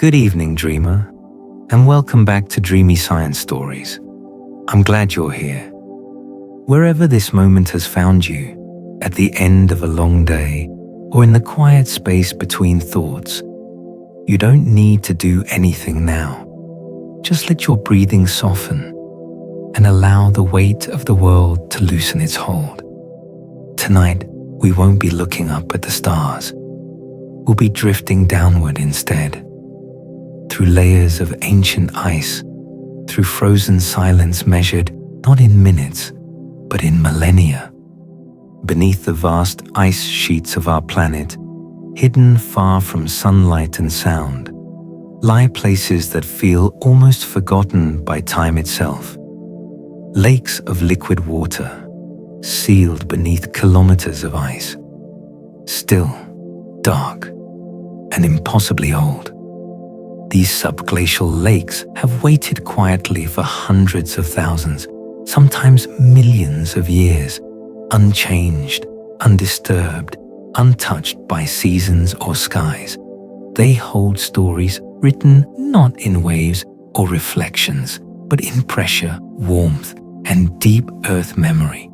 Good evening, dreamer, and welcome back to Dreamy Science Stories. I'm glad you're here. Wherever this moment has found you, at the end of a long day, or in the quiet space between thoughts, you don't need to do anything now. Just let your breathing soften and allow the weight of the world to loosen its hold. Tonight, we won't be looking up at the stars. We'll be drifting downward instead, through layers of ancient ice, through frozen silence measured not in minutes, but in millennia. Beneath the vast ice sheets of our planet, hidden far from sunlight and sound, lie places that feel almost forgotten by time itself. Lakes of liquid water, sealed beneath kilometers of ice. Still, dark, and impossibly old. These subglacial lakes have waited quietly for hundreds of thousands, sometimes millions of years, unchanged, undisturbed, untouched by seasons or skies. They hold stories written not in waves or reflections, but in pressure, warmth, and deep earth memory.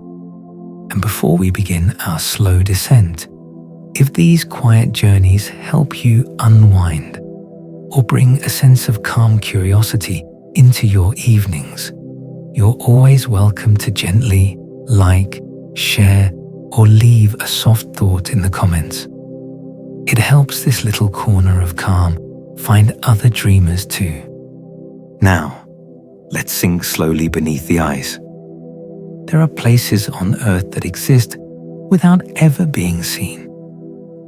And before we begin our slow descent, if these quiet journeys help you unwind or bring a sense of calm curiosity into your evenings, you're always welcome to gently like, share, or leave a soft thought in the comments. It helps this little corner of calm find other dreamers too. Now, let's sink slowly beneath the ice. There are places on Earth that exist without ever being seen,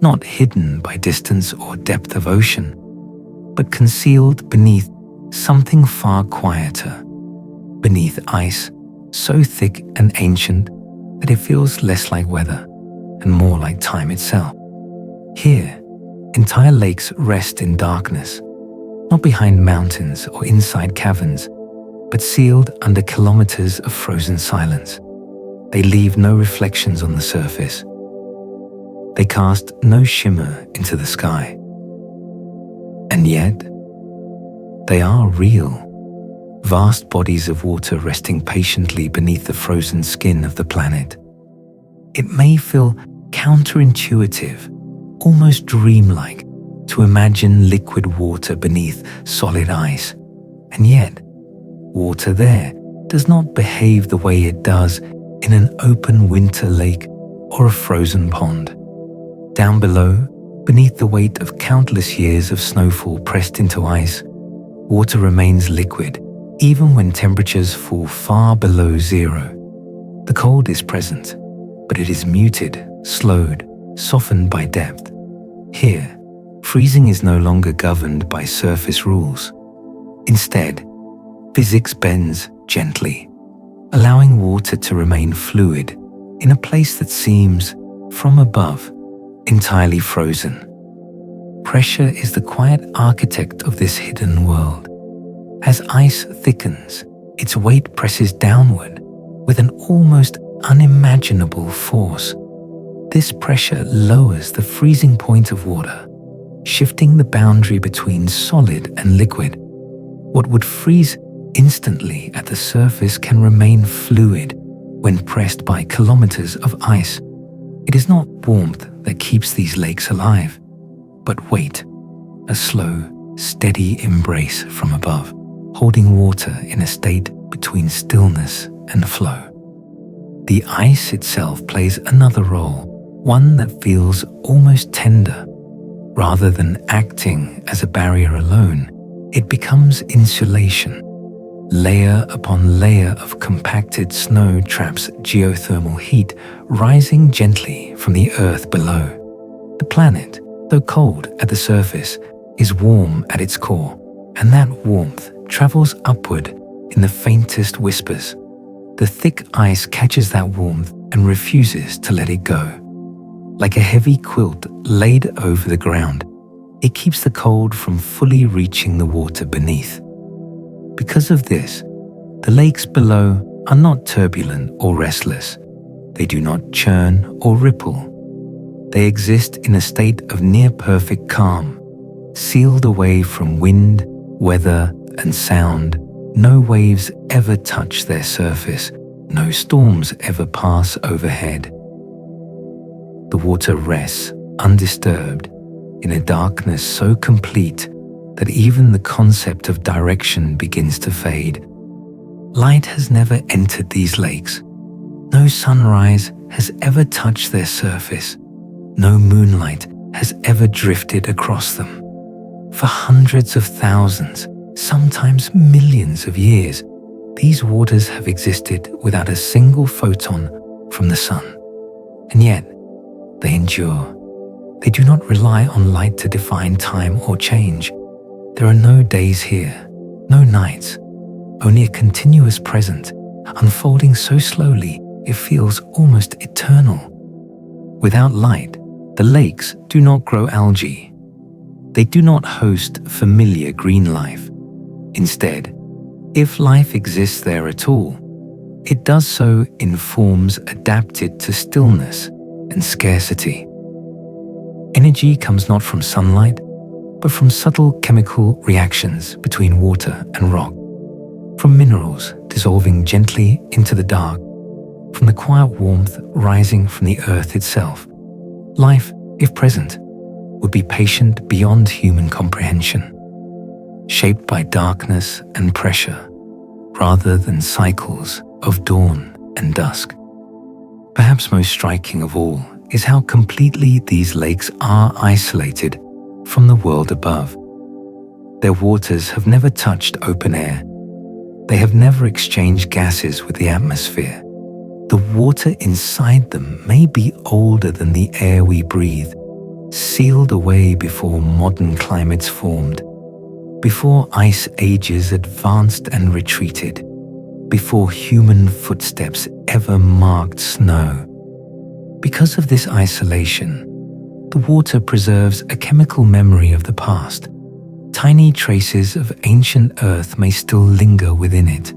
not hidden by distance or depth of ocean, but concealed beneath something far quieter, beneath ice so thick and ancient that it feels less like weather and more like time itself. Here, entire lakes rest in darkness, not behind mountains or inside caverns, but sealed under kilometers of frozen silence. They leave no reflections on the surface. They cast no shimmer into the sky. And yet, they are real. Vast bodies of water resting patiently beneath the frozen skin of the planet. It may feel counterintuitive, almost dreamlike, to imagine liquid water beneath solid ice. And yet, water there does not behave the way it does in an open winter lake or a frozen pond. Down below, beneath the weight of countless years of snowfall pressed into ice, water remains liquid even when temperatures fall far below zero. The cold is present, but it is muted, slowed, softened by depth. Here, freezing is no longer governed by surface rules. Instead, physics bends gently, allowing water to remain fluid in a place that seems, from above, entirely frozen. Pressure is the quiet architect of this hidden world. As ice thickens, its weight presses downward with an almost unimaginable force. This pressure lowers the freezing point of water, shifting the boundary between solid and liquid. What would freeze instantly at the surface can remain fluid when pressed by kilometers of ice. It is not warmth that keeps these lakes alive, but weight, a slow, steady embrace from above, holding water in a state between stillness and flow. The ice itself plays another role, one that feels almost tender. Rather than acting as a barrier alone, it becomes insulation. Layer upon layer of compacted snow traps geothermal heat rising gently from the earth below. The planet, though cold at the surface, is warm at its core, and that warmth travels upward in the faintest whispers. The thick ice catches that warmth and refuses to let it go. Like a heavy quilt laid over the ground, it keeps the cold from fully reaching the water beneath. Because of this, the lakes below are not turbulent or restless. They do not churn or ripple. They exist in a state of near-perfect calm, sealed away from wind, weather, and sound. No waves ever touch their surface, no storms ever pass overhead. The water rests, undisturbed, in a darkness so complete that even the concept of direction begins to fade. Light has never entered these lakes. No sunrise has ever touched their surface. No moonlight has ever drifted across them. For hundreds of thousands, sometimes millions of years, these waters have existed without a single photon from the sun. And yet, they endure. They do not rely on light to define time or change. There are no days here, no nights, only a continuous present, unfolding so slowly it feels almost eternal. Without light, the lakes do not grow algae. They do not host familiar green life. Instead, if life exists there at all, it does so in forms adapted to stillness and scarcity. Energy comes not from sunlight, but from subtle chemical reactions between water and rock, from minerals dissolving gently into the dark, from the quiet warmth rising from the earth itself. Life, if present, would be patient beyond human comprehension, shaped by darkness and pressure, rather than cycles of dawn and dusk. Perhaps most striking of all is how completely these lakes are isolated from the world above. Their waters have never touched open air. They have never exchanged gases with the atmosphere. The water inside them may be older than the air we breathe, sealed away before modern climates formed, before ice ages advanced and retreated, before human footsteps ever marked snow. Because of this isolation, the water preserves a chemical memory of the past. Tiny traces of ancient earth may still linger within it,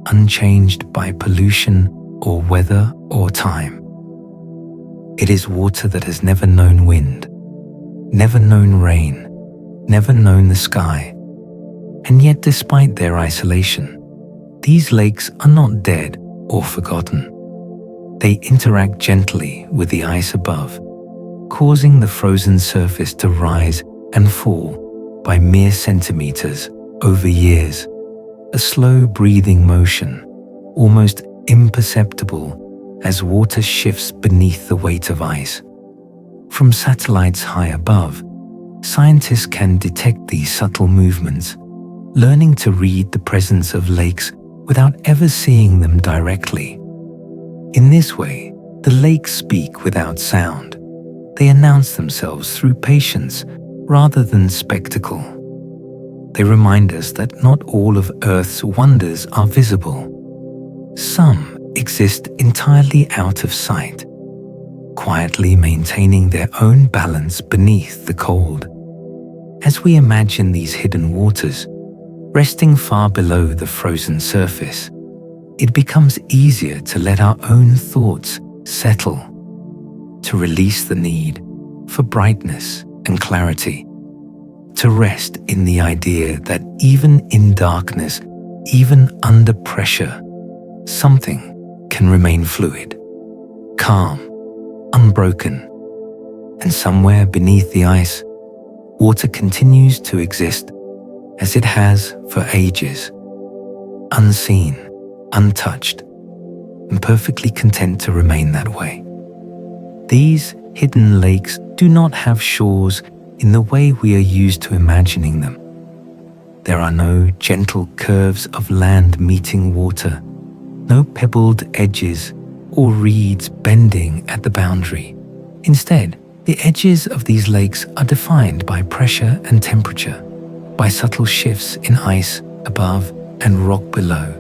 unchanged by pollution or weather or time. It is water that has never known wind, never known rain, never known the sky. And yet, despite their isolation, these lakes are not dead or forgotten. They interact gently with the ice above, causing the frozen surface to rise and fall by mere centimeters over years, a slow breathing motion, almost imperceptible as water shifts beneath the weight of ice. From satellites high above, scientists can detect these subtle movements, learning to read the presence of lakes without ever seeing them directly. In this way, the lakes speak without sound. They announce themselves through patience rather than spectacle. They remind us that not all of Earth's wonders are visible. Some exist entirely out of sight, quietly maintaining their own balance beneath the cold. As we imagine these hidden waters, resting far below the frozen surface, it becomes easier to let our own thoughts settle, to release the need for brightness and clarity, to rest in the idea that even in darkness, even under pressure, something can remain fluid, calm, unbroken, and somewhere beneath the ice, water continues to exist as it has for ages, unseen, untouched, and perfectly content to remain that way. These hidden lakes do not have shores in the way we are used to imagining them. There are no gentle curves of land meeting water, no pebbled edges or reeds bending at the boundary. Instead, the edges of these lakes are defined by pressure and temperature, by subtle shifts in ice above and rock below.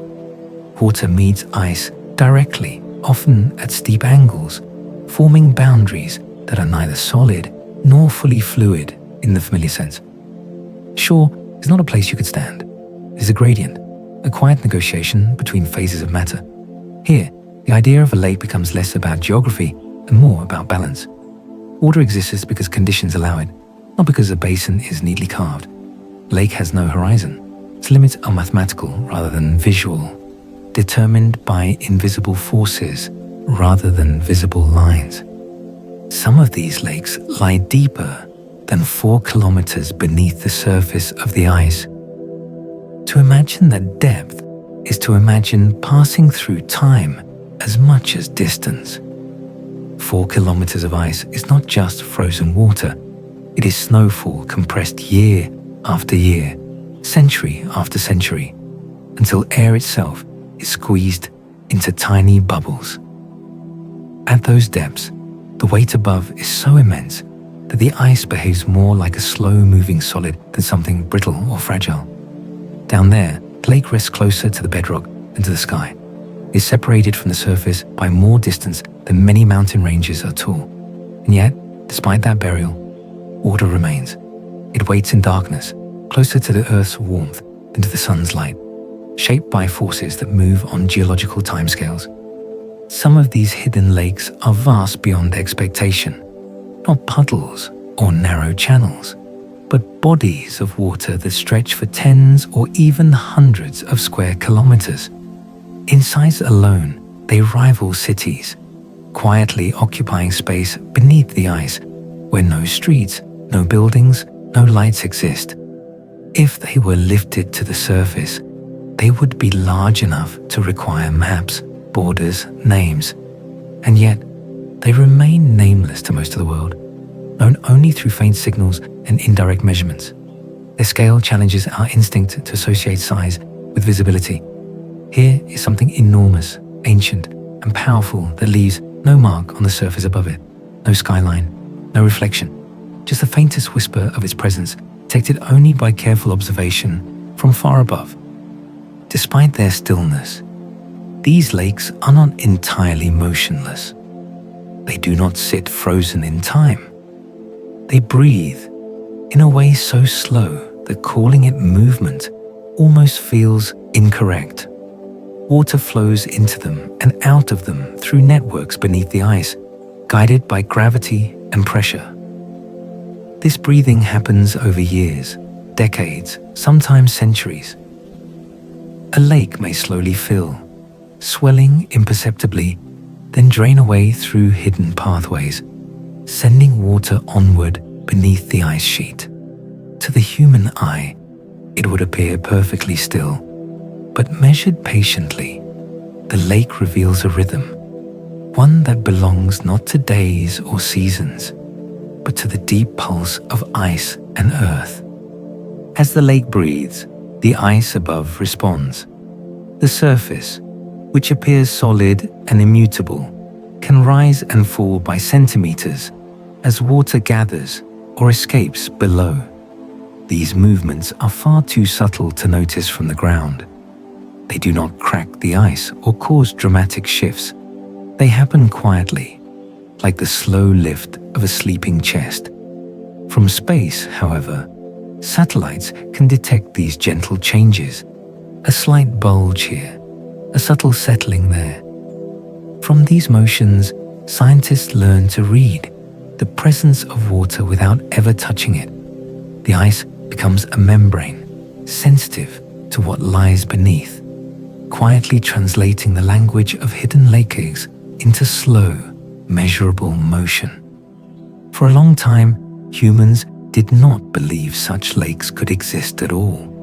Water meets ice directly, often at steep angles, forming boundaries that are neither solid nor fully fluid in the familiar sense. Shore is not a place you could stand. It is a gradient, a quiet negotiation between phases of matter. Here, the idea of a lake becomes less about geography and more about balance. Water exists because conditions allow it. not because the basin is neatly carved. The lake has no horizon. Its limits are mathematical rather than visual, determined by invisible forces rather than visible lines. Some of these lakes lie deeper than 4 kilometers beneath the surface of the ice. To imagine that depth is to imagine passing through time as much as distance. 4 kilometers of ice is not just frozen water. It is snowfall compressed year after year, century after century, until air itself is squeezed into tiny bubbles. At those depths, the weight above is so immense that the ice behaves more like a slow-moving solid than something brittle or fragile. Down there, the lake rests closer to the bedrock than to the sky. It is separated from the surface by more distance than many mountain ranges are tall. And yet, despite that burial, water remains. It waits in darkness, closer to the Earth's warmth than to the sun's light, shaped by forces that move on geological timescales. Some of these hidden lakes are vast beyond expectation, not puddles or narrow channels, but bodies of water that stretch for tens or even hundreds of square kilometers. In size alone, they rival cities, quietly occupying space beneath the ice, where no streets, no buildings, no lights exist. If they were lifted to the surface, they would be large enough to require maps, borders, names, and yet they remain nameless to most of the world, known only through faint signals and indirect measurements. Their scale challenges our instinct to associate size with visibility. Here is something enormous, ancient, and powerful that leaves no mark on the surface above it, no skyline, no reflection, just the faintest whisper of its presence, detected only by careful observation from far above. Despite their stillness, these lakes are not entirely motionless. They do not sit frozen in time. They breathe in a way so slow that calling it movement almost feels incorrect. Water flows into them and out of them through networks beneath the ice, guided by gravity and pressure. This breathing happens over years, decades, sometimes centuries. A lake may slowly fill, swelling imperceptibly, then drain away through hidden pathways, sending water onward beneath the ice sheet. To the human eye, it would appear perfectly still, but measured patiently, the lake reveals a rhythm, one that belongs not to days or seasons, but to the deep pulse of ice and earth. As the lake breathes, the ice above responds. The surface, which appears solid and immutable, can rise and fall by centimeters as water gathers or escapes below. These movements are far too subtle to notice from the ground. They do not crack the ice or cause dramatic shifts. They happen quietly, like the slow lift of a sleeping chest. From space, however, satellites can detect these gentle changes, a slight bulge here, a subtle settling there. From these motions, scientists learn to read the presence of water without ever touching it. The ice becomes a membrane, sensitive to what lies beneath, quietly translating the language of hidden lakes into slow, measurable motion. For a long time, humans did not believe such lakes could exist at all.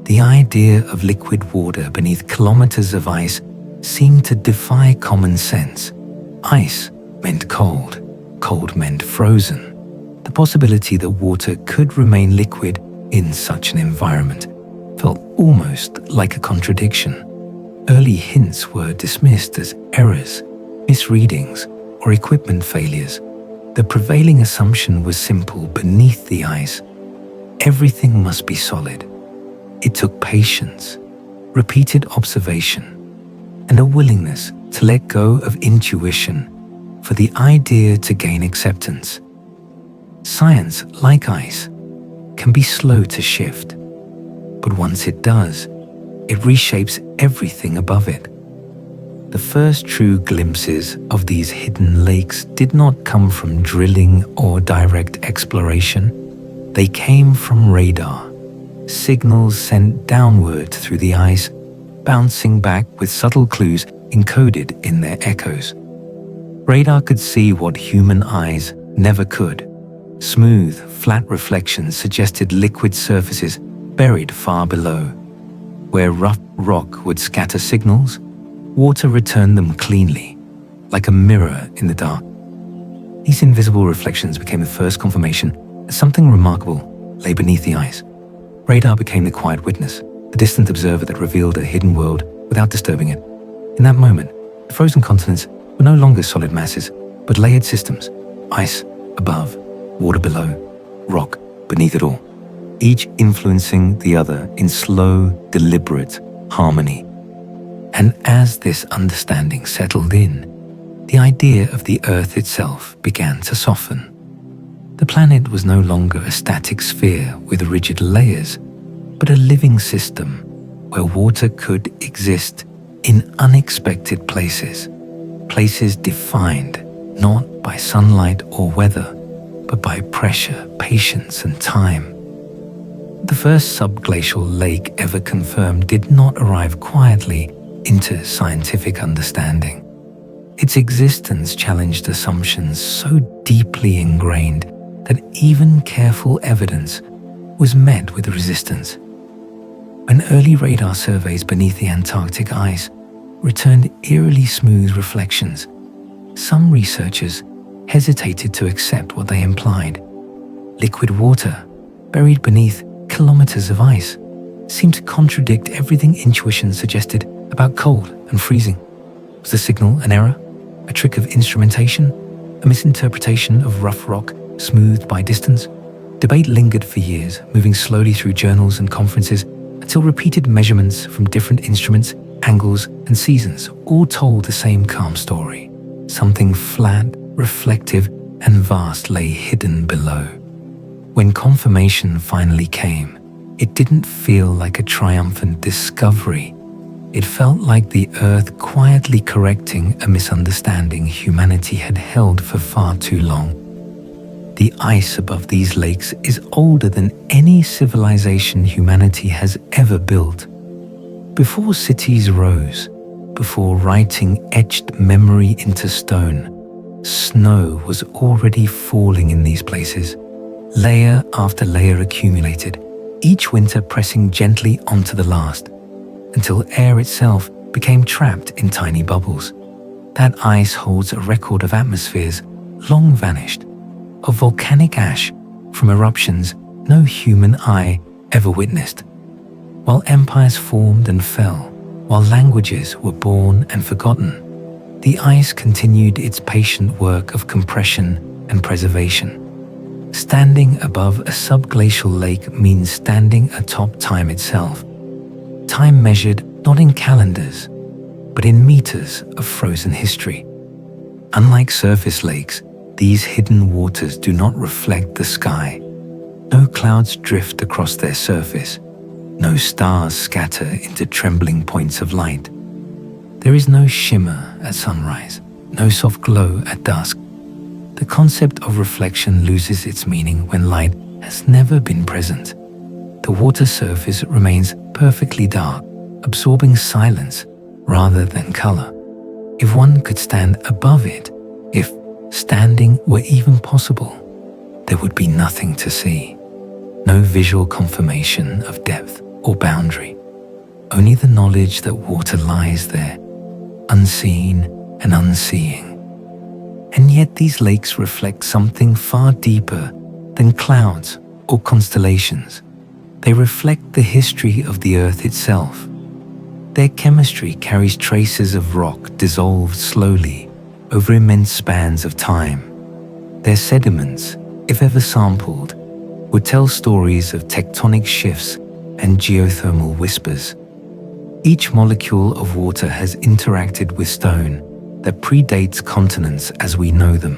The idea of liquid water beneath kilometers of ice seemed to defy common sense. Ice meant cold, cold meant frozen. The possibility that water could remain liquid in such an environment felt almost like a contradiction. Early hints were dismissed as errors, misreadings, or equipment failures. The prevailing assumption was simple: beneath the ice, everything must be solid. It took patience, repeated observation, and a willingness to let go of intuition for the idea to gain acceptance. Science, like ice, can be slow to shift, but once it does, it reshapes everything above it. The first true glimpses of these hidden lakes did not come from drilling or direct exploration. They came from radar, signals sent downward through the ice, bouncing back with subtle clues encoded in their echoes. Radar could see what human eyes never could. Smooth, flat reflections suggested liquid surfaces buried far below. Where rough rock would scatter signals, water returned them cleanly, like a mirror in the dark. These invisible reflections became the first confirmation that something remarkable lay beneath the ice. Radar became the quiet witness, the distant observer that revealed a hidden world without disturbing it. In that moment, the frozen continents were no longer solid masses, but layered systems: ice above, water below, rock beneath it all, each influencing the other in slow, deliberate harmony. And as this understanding settled in, the idea of the Earth itself began to soften. The planet was no longer a static sphere with rigid layers, but a living system where water could exist in unexpected places, places defined not by sunlight or weather, but by pressure, patience, and time. The first subglacial lake ever confirmed did not arrive quietly into scientific understanding. Its existence challenged assumptions so deeply ingrained that even careful evidence was met with resistance. When early radar surveys beneath the Antarctic ice returned eerily smooth reflections, some researchers hesitated to accept what they implied. Liquid water, buried beneath kilometers of ice, seemed to contradict everything intuition suggested about cold and freezing. Was the signal an error? A trick of instrumentation? A misinterpretation of rough rock smoothed by distance? Debate lingered for years, moving slowly through journals and conferences until repeated measurements from different instruments, angles, and seasons all told the same calm story. Something flat, reflective, and vast lay hidden below. When confirmation finally came, it didn't feel like a triumphant discovery. It felt like the Earth quietly correcting a misunderstanding humanity had held for far too long. The ice above these lakes is older than any civilization humanity has ever built. Before cities rose, before writing etched memory into stone, snow was already falling in these places. Layer after layer accumulated, each winter pressing gently onto the last, until air itself became trapped in tiny bubbles. That ice holds a record of atmospheres long vanished, of volcanic ash from eruptions no human eye ever witnessed. While empires formed and fell, while languages were born and forgotten, the ice continued its patient work of compression and preservation. Standing above a subglacial lake means standing atop time itself. Time measured not in calendars, but in meters of frozen history. Unlike surface lakes, these hidden waters do not reflect the sky. No clouds drift across their surface. No stars scatter into trembling points of light. There is no shimmer at sunrise, no soft glow at dusk. The concept of reflection loses its meaning when light has never been present. The water surface remains perfectly dark, absorbing silence rather than color. If one could stand above it, if standing were even possible, there would be nothing to see. No visual confirmation of depth or boundary. Only the knowledge that water lies there, unseen and unseeing. And yet these lakes reflect something far deeper than clouds or constellations. They reflect the history of the Earth itself. Their chemistry carries traces of rock dissolved slowly over immense spans of time. Their sediments, if ever sampled, would tell stories of tectonic shifts and geothermal whispers. Each molecule of water has interacted with stone that predates continents as we know them.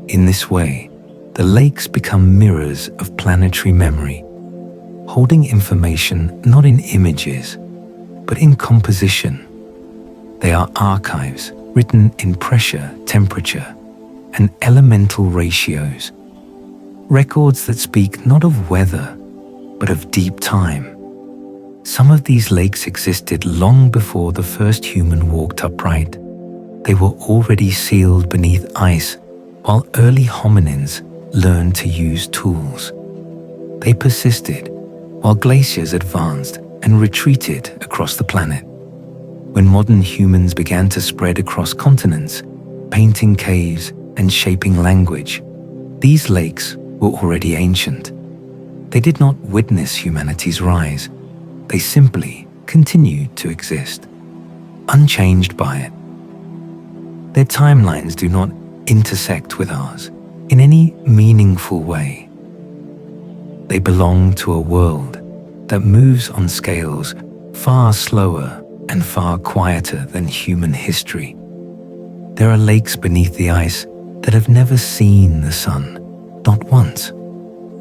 In this way, the lakes become mirrors of planetary memory, holding information not in images, but in composition. They are archives written in pressure, temperature, and elemental ratios. records that speak not of weather, but of deep time. Some of these lakes existed long before the first human walked upright. They were already sealed beneath ice, while early hominins learned to use tools. They persisted while glaciers advanced and retreated across the planet. When modern humans began to spread across continents, painting caves and shaping language, these lakes were already ancient. They did not witness humanity's rise. They simply continued to exist, unchanged by it. Their timelines do not intersect with ours in any meaningful way. They belong to a world that moves on scales far slower and far quieter than human history. There are lakes beneath the ice that have never seen the sun, not once,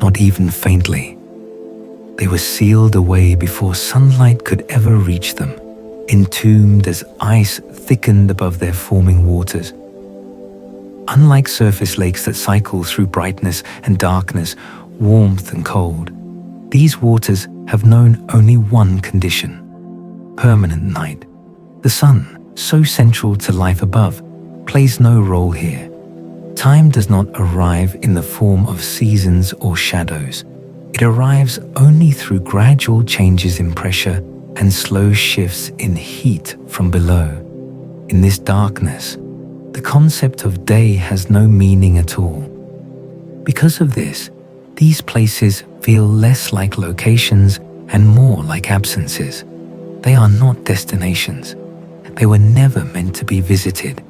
not even faintly. They were sealed away before sunlight could ever reach them, entombed as ice thickened above their forming waters. Unlike surface lakes that cycle through brightness and darkness, warmth and cold, these waters have known only one condition: permanent night. The sun, so central to life above, plays no role here. Time does not arrive in the form of seasons or shadows. It arrives only through gradual changes in pressure and slow shifts in heat from below. In this darkness, the concept of day has no meaning at all. Because of this, these places feel less like locations and more like absences. They are not destinations. They were never meant to be visited.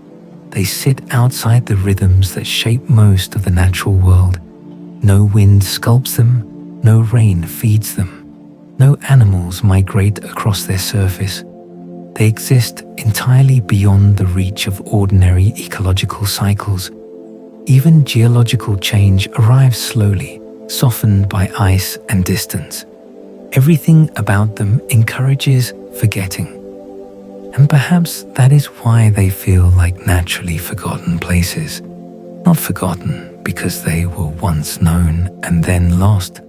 They sit outside the rhythms that shape most of the natural world. No wind sculpts them, no rain feeds them. No animals migrate across their surface. They exist entirely beyond the reach of ordinary ecological cycles. Even geological change arrives slowly, softened by ice and distance. Everything about them encourages forgetting. And perhaps that is why they feel like naturally forgotten places. Not forgotten because they were once known and then lost,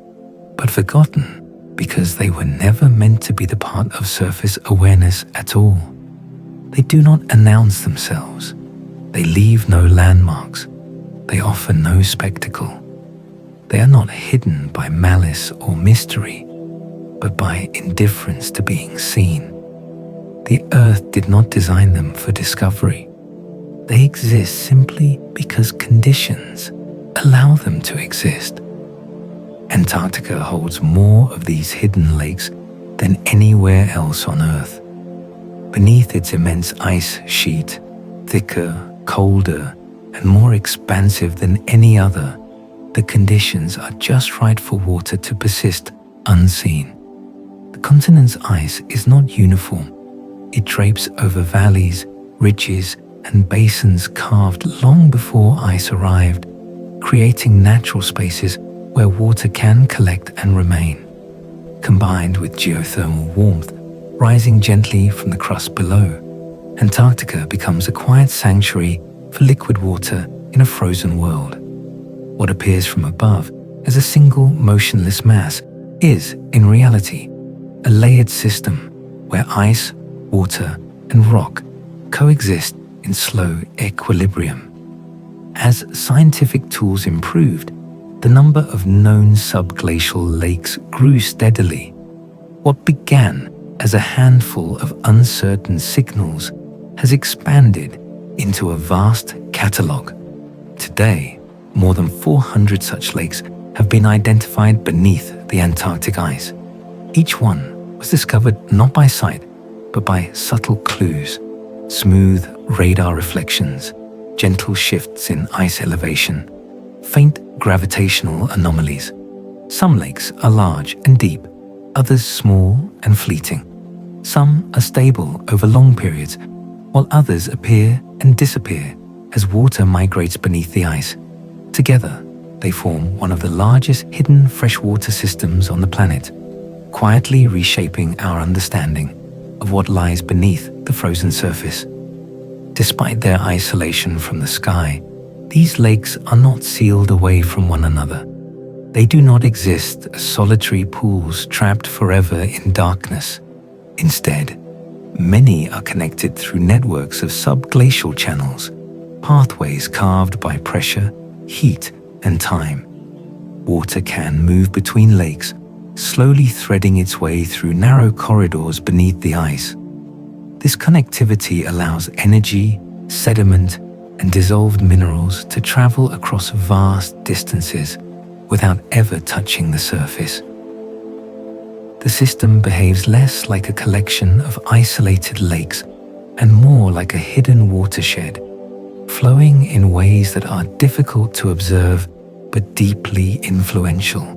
but forgotten because they were never meant to be the part of surface awareness at all. They do not announce themselves. They leave no landmarks. They offer no spectacle. They are not hidden by malice or mystery, but by indifference to being seen. The earth did not design them for discovery. They exist simply because conditions allow them to exist. Antarctica holds more of these hidden lakes than anywhere else on Earth. Beneath its immense ice sheet, thicker, colder, and more expansive than any other, the conditions are just right for water to persist unseen. The continent's ice is not uniform. It drapes over valleys, ridges, and basins carved long before ice arrived, creating natural spaces where water can collect and remain. Combined with geothermal warmth rising gently from the crust below, Antarctica becomes a quiet sanctuary for liquid water in a frozen world. What appears from above as a single motionless mass is, in reality, a layered system where ice, water, and rock coexist in slow equilibrium. As scientific tools improved, the number of known subglacial lakes grew steadily. What began as a handful of uncertain signals has expanded into a vast catalogue. Today, more than 400 such lakes have been identified beneath the Antarctic ice. Each one was discovered not by sight, but by subtle clues: smooth radar reflections, gentle shifts in ice elevation, faint gravitational anomalies. Some lakes are large and deep, others small and fleeting. Some are stable over long periods, while others appear and disappear as water migrates beneath the ice. Together, they form one of the largest hidden freshwater systems on the planet, quietly reshaping our understanding of what lies beneath the frozen surface. Despite their isolation from the sky, these lakes are not sealed away from one another. They do not exist as solitary pools trapped forever in darkness. Instead, many are connected through networks of subglacial channels, pathways carved by pressure, heat, and time. Water can move between lakes, slowly threading its way through narrow corridors beneath the ice. This connectivity allows energy, sediment, and dissolved minerals to travel across vast distances without ever touching the surface. The system behaves less like a collection of isolated lakes and more like a hidden watershed, flowing in ways that are difficult to observe but deeply influential.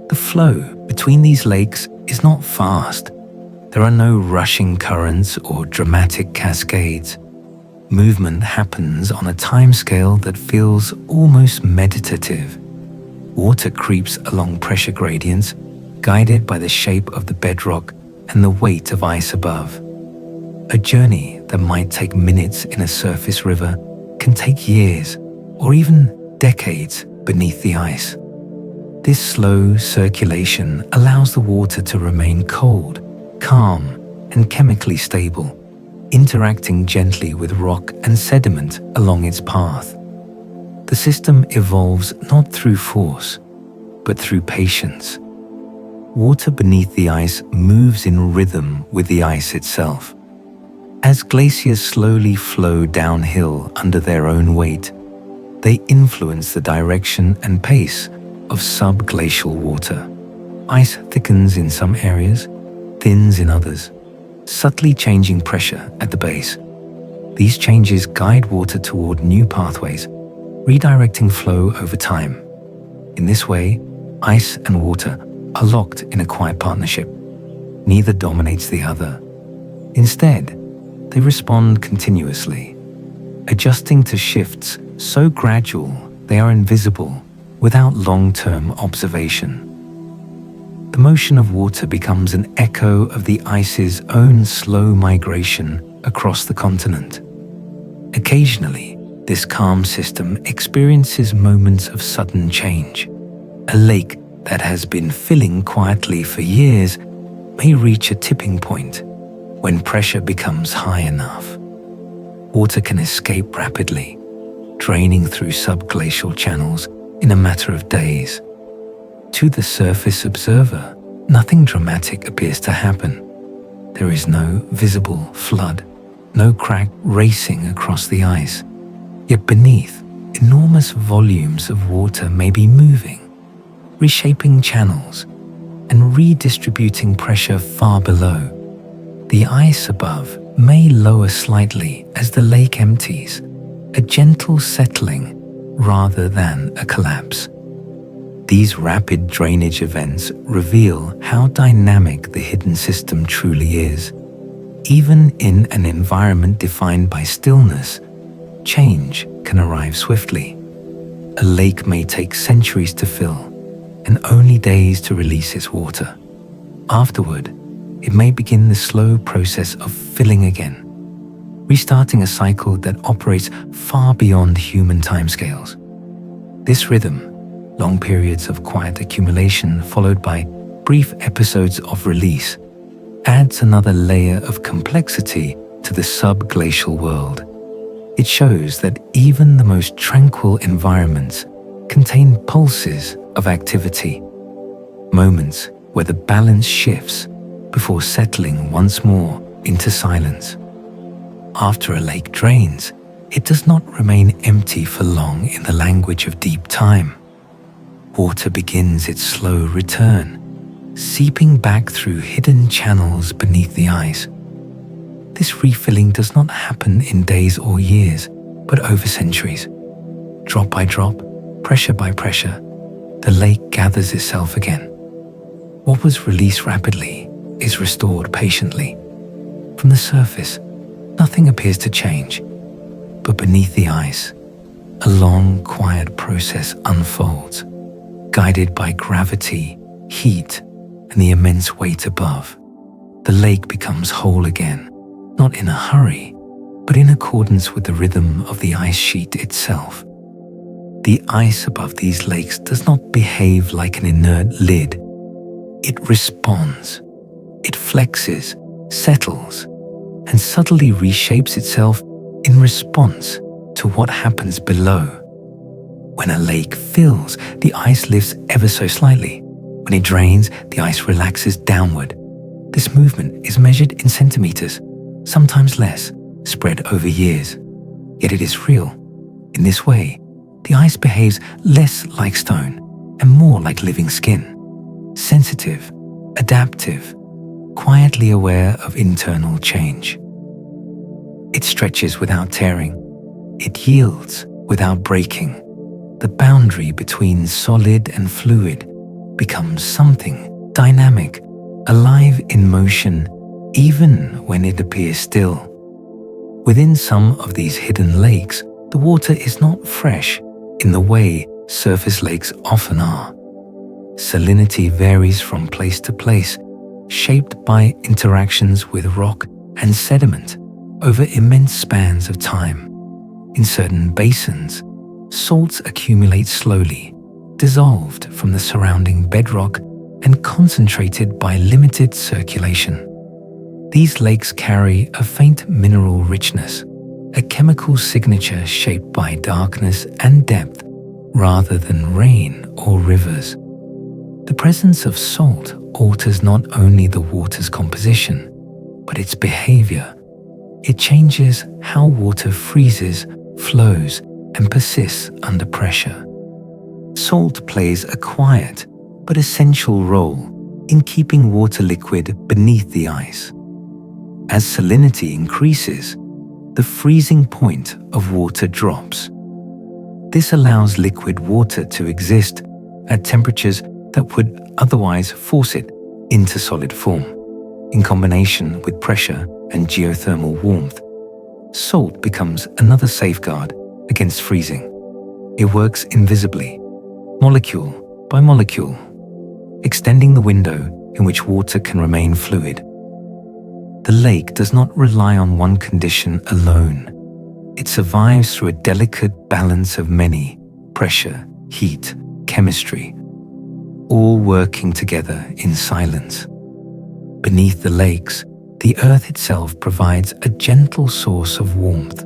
The flow between these lakes is not fast. There are no rushing currents or dramatic cascades. Movement happens on a timescale that feels almost meditative. Water creeps along pressure gradients, guided by the shape of the bedrock and the weight of ice above. A journey that might take minutes in a surface river can take years or even decades beneath the ice. This slow circulation allows the water to remain cold, calm, and chemically stable, interacting gently with rock and sediment along its path. The system evolves not through force, but through patience. Water beneath the ice moves in rhythm with the ice itself. As glaciers slowly flow downhill under their own weight, they influence the direction and pace of subglacial water. Ice thickens in some areas, thins in others, subtly changing pressure at the base. These changes guide water toward new pathways, redirecting flow over time. In this way, ice and water are locked in a quiet partnership. Neither dominates the other. Instead, they respond continuously, adjusting to shifts so gradual they are invisible without long-term observation. The motion of water becomes an echo of the ice's own slow migration across the continent. Occasionally, this calm system experiences moments of sudden change. A lake that has been filling quietly for years may reach a tipping point when pressure becomes high enough. Water can escape rapidly, draining through subglacial channels in a matter of days. To the surface observer, nothing dramatic appears to happen. There is no visible flood, no crack racing across the ice. Yet beneath, enormous volumes of water may be moving, reshaping channels and redistributing pressure far below. The ice above may lower slightly as the lake empties, a gentle settling rather than a collapse. These rapid drainage events reveal how dynamic the hidden system truly is. Even in an environment defined by stillness, change can arrive swiftly. A lake may take centuries to fill and only days to release its water. Afterward, it may begin the slow process of filling again, restarting a cycle that operates far beyond human timescales. This rhythm, long periods of quiet accumulation followed by brief episodes of release, adds another layer of complexity to the subglacial world. It shows that even the most tranquil environments contain pulses of activity, moments where the balance shifts before settling once more into silence. After a lake drains, it does not remain empty for long in the language of deep time. Water begins its slow return, seeping back through hidden channels beneath the ice. This refilling does not happen in days or years, but over centuries. Drop by drop, pressure by pressure, the lake gathers itself again. What was released rapidly is restored patiently. From the surface, nothing appears to change, but beneath the ice, a long, quiet process unfolds, guided by gravity, heat, and the immense weight above. The lake becomes whole again, not in a hurry, but in accordance with the rhythm of the ice sheet itself. The ice above these lakes does not behave like an inert lid. It responds. It flexes, settles, and subtly reshapes itself in response to what happens below. When a lake fills, the ice lifts ever so slightly. When it drains, the ice relaxes downward. This movement is measured in centimeters, sometimes less, spread over years. Yet it is real. In this way, the ice behaves less like stone and more like living skin. Sensitive, adaptive, quietly aware of internal change. It stretches without tearing. It yields without breaking. The boundary between solid and fluid becomes something dynamic, alive in motion, even when it appears still. Within some of these hidden lakes, the water is not fresh in the way surface lakes often are. Salinity varies from place to place, shaped by interactions with rock and sediment over immense spans of time. In certain basins, salts accumulate slowly, dissolved from the surrounding bedrock and concentrated by limited circulation. These lakes carry a faint mineral richness, a chemical signature shaped by darkness and depth rather than rain or rivers. The presence of salt alters not only the water's composition, but its behavior. It changes how water freezes, flows, and persists under pressure. Salt plays a quiet but essential role in keeping water liquid beneath the ice. As salinity increases, the freezing point of water drops. This allows liquid water to exist at temperatures that would otherwise force it into solid form. In combination with pressure and geothermal warmth, salt becomes another safeguard against freezing. It works invisibly, molecule by molecule, extending the window in which water can remain fluid. The lake does not rely on one condition alone. It survives through a delicate balance of many: pressure, heat, chemistry, all working together in silence. Beneath the lakes, the earth itself provides a gentle source of warmth.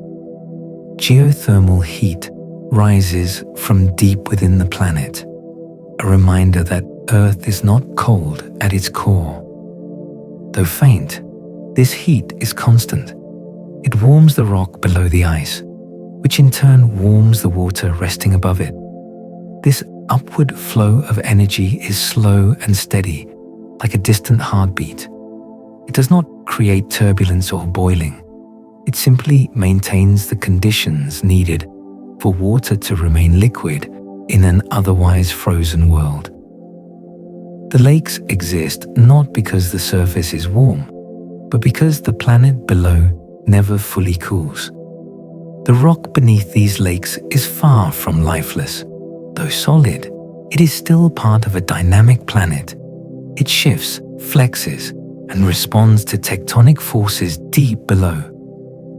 Geothermal heat rises from deep within the planet, a reminder that Earth is not cold at its core. Though faint, this heat is constant. It warms the rock below the ice, which in turn warms the water resting above it. This upward flow of energy is slow and steady, like a distant heartbeat. It does not create turbulence or boiling. It simply maintains the conditions needed for water to remain liquid in an otherwise frozen world. The lakes exist not because the surface is warm, but because the planet below never fully cools. The rock beneath these lakes is far from lifeless. Though solid, it is still part of a dynamic planet. It shifts, flexes, and responds to tectonic forces deep below.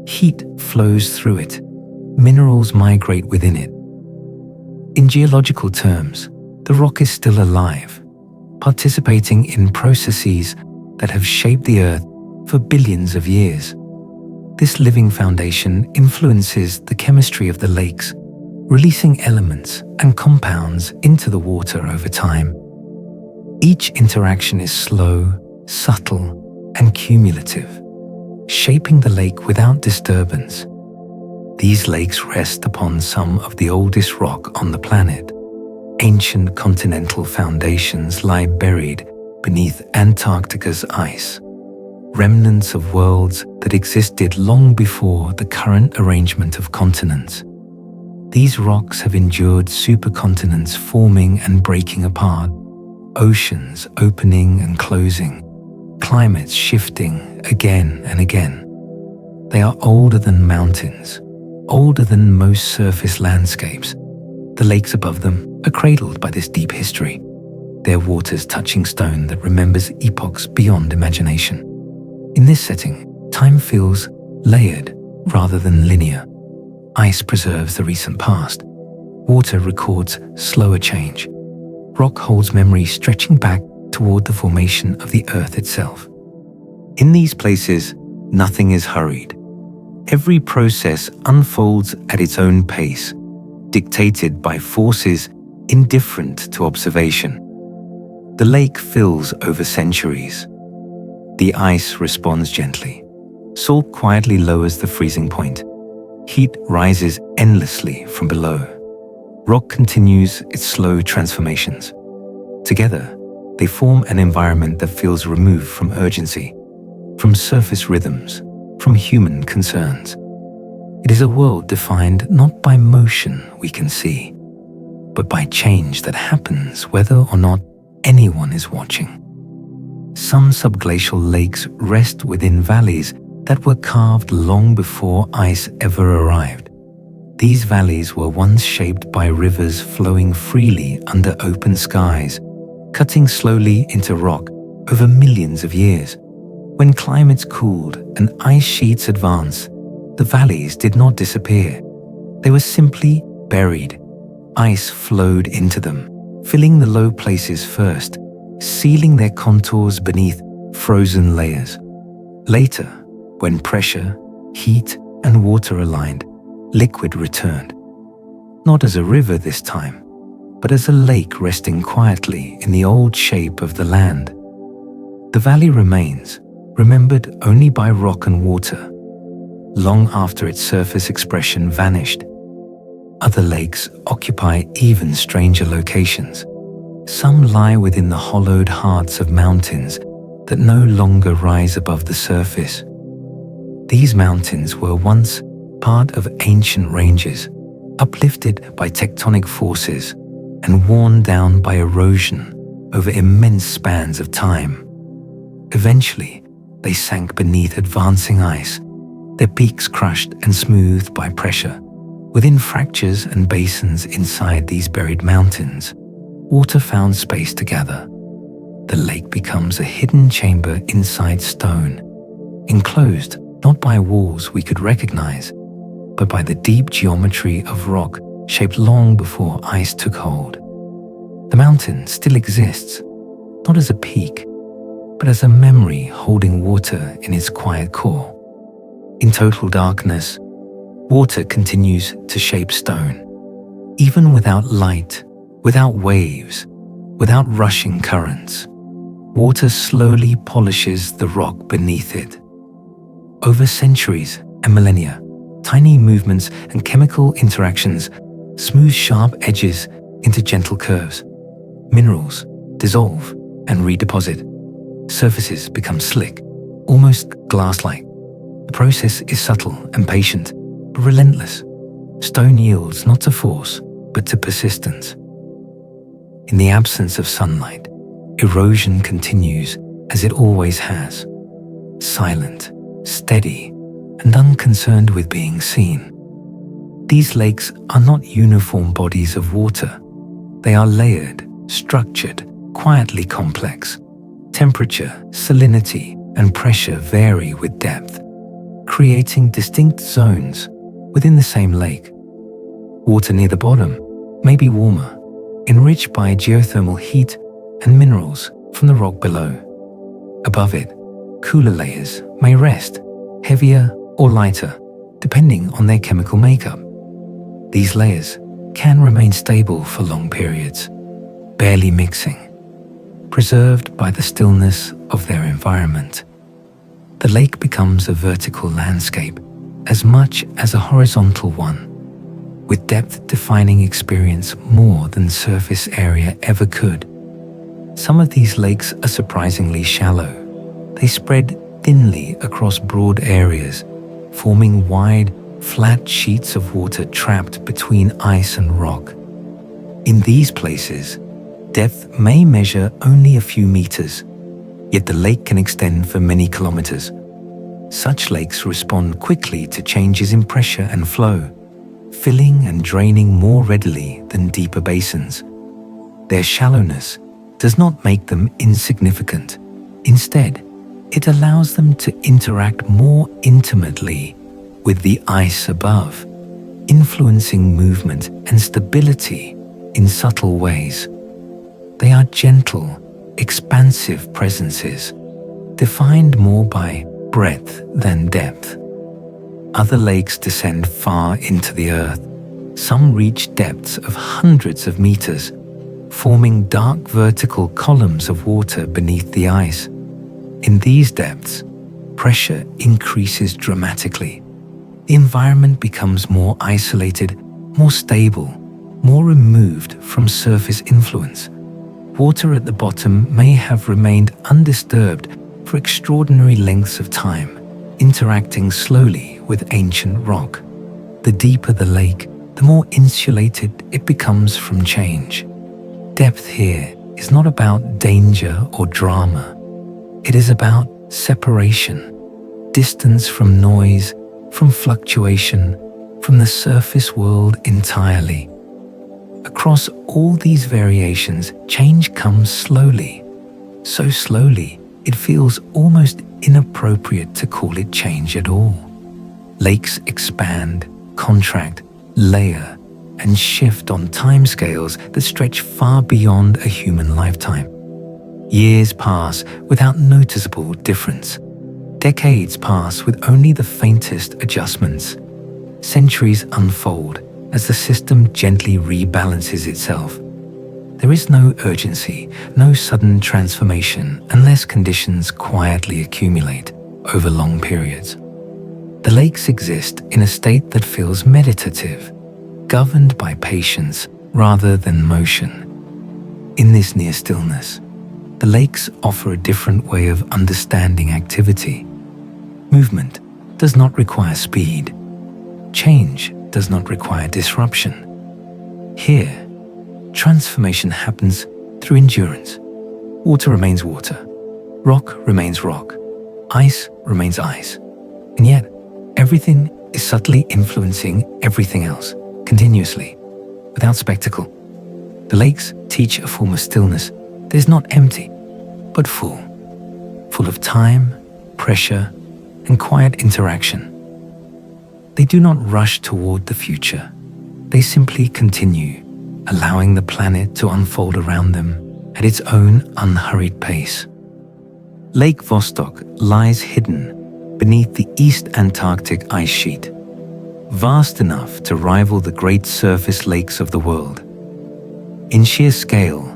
Heat flows through it. Minerals migrate within it. In geological terms, the rock is still alive, participating in processes that have shaped the Earth for billions of years. This living foundation influences the chemistry of the lakes, releasing elements and compounds into the water over time. Each interaction is slow, subtle, and cumulative, shaping the lake without disturbance. These lakes rest upon some of the oldest rock on the planet. Ancient continental foundations lie buried beneath Antarctica's ice, remnants of worlds that existed long before the current arrangement of continents. These rocks have endured supercontinents forming and breaking apart, oceans opening and closing, climates shifting again and again. They are older than mountains, older than most surface landscapes. The lakes above them are cradled by this deep history, their waters touching stone that remembers epochs beyond imagination. In this setting, time feels layered rather than linear. Ice preserves the recent past, Water records slower change. Rock holds memory stretching back toward the formation of the Earth itself. In these places, nothing is hurried. Every process unfolds at its own pace, dictated by forces indifferent to observation. The lake fills over centuries. The ice responds gently. Salt quietly lowers the freezing point. Heat rises endlessly from below. Rock continues its slow transformations. Together, they form an environment that feels removed from urgency, from surface rhythms, from human concerns. It is a world defined not by motion we can see, but by change that happens whether or not anyone is watching. Some subglacial lakes rest within valleys that were carved long before ice ever arrived. These valleys were once shaped by rivers flowing freely under open skies, cutting slowly into rock over millions of years. When climates cooled and ice sheets advanced, the valleys did not disappear. They were simply buried. Ice flowed into them, filling the low places first, sealing their contours beneath frozen layers. Later, when pressure, heat, and water aligned, liquid returned. Not as a river this time, but as a lake resting quietly in the old shape of the land. The valley remains, remembered only by rock and water, long after its surface expression vanished. Other lakes occupy even stranger locations. Some lie within the hollowed hearts of mountains that no longer rise above the surface. These mountains were once part of ancient ranges, uplifted by tectonic forces and worn down by erosion over immense spans of time. Eventually, they sank beneath advancing ice, their peaks crushed and smoothed by pressure. Within fractures and basins inside these buried mountains, water found space to gather. The lake becomes a hidden chamber inside stone, enclosed not by walls we could recognize, but by the deep geometry of rock shaped long before ice took hold. The mountain still exists, not as a peak, but as a memory holding water in its quiet core. In total darkness, water continues to shape stone. Even without light, without waves, without rushing currents, water slowly polishes the rock beneath it. Over centuries and millennia, tiny movements and chemical interactions smooth sharp edges into gentle curves. Minerals dissolve and redeposit. Surfaces become slick, almost glass-like. The process is subtle and patient, but relentless. Stone yields not to force, but to persistence. In the absence of sunlight, erosion continues as it always has, silent, steady, and unconcerned with being seen. These lakes are not uniform bodies of water. They are layered, structured, quietly complex. Temperature, salinity, and pressure vary with depth, creating distinct zones within the same lake. Water near the bottom may be warmer, enriched by geothermal heat and minerals from the rock below. Above it, cooler layers may rest, heavier or lighter, depending on their chemical makeup. These layers can remain stable for long periods, barely mixing, preserved by the stillness of their environment. The lake becomes a vertical landscape as much as a horizontal one, with depth defining experience more than surface area ever could. Some of these lakes are surprisingly shallow. They spread thinly across broad areas, forming wide, flat sheets of water trapped between ice and rock. In these places, depth may measure only a few meters, yet the lake can extend for many kilometers. Such lakes respond quickly to changes in pressure and flow, filling and draining more readily than deeper basins. Their shallowness does not make them insignificant. Instead, it allows them to interact more intimately with the ice above, influencing movement and stability in subtle ways. They are gentle, expansive presences, defined more by breadth than depth. Other lakes descend far into the earth. Some reach depths of hundreds of meters, forming dark vertical columns of water beneath the ice. In these depths, pressure increases dramatically. The environment becomes more isolated, more stable, more removed from surface influence. Water at the bottom may have remained undisturbed for extraordinary lengths of time, interacting slowly with ancient rock. The deeper the lake, the more insulated it becomes from change. Depth here is not about danger or drama. It is about separation, distance from noise, from fluctuation, from the surface world entirely. Across all these variations, change comes slowly. So slowly, it feels almost inappropriate to call it change at all. Lakes expand, contract, layer, and shift on timescales that stretch far beyond a human lifetime. Years pass without noticeable difference. Decades pass with only the faintest adjustments. Centuries unfold as the system gently rebalances itself. There is no urgency, no sudden transformation unless conditions quietly accumulate over long periods. The lakes exist in a state that feels meditative, governed by patience rather than motion. In this near stillness, the lakes offer a different way of understanding activity. Movement does not require speed. Change does not require disruption. Here, transformation happens through endurance. Water remains water. Rock remains rock. Ice remains ice. And yet, everything is subtly influencing everything else, continuously, without spectacle. The lakes teach a form of stillness that is not empty, but full of time, pressure, and quiet interaction. They do not rush toward the future. They simply continue, allowing the planet to unfold around them at its own unhurried pace. Lake Vostok lies hidden beneath the East Antarctic ice sheet, vast enough to rival the great surface lakes of the world. In sheer scale,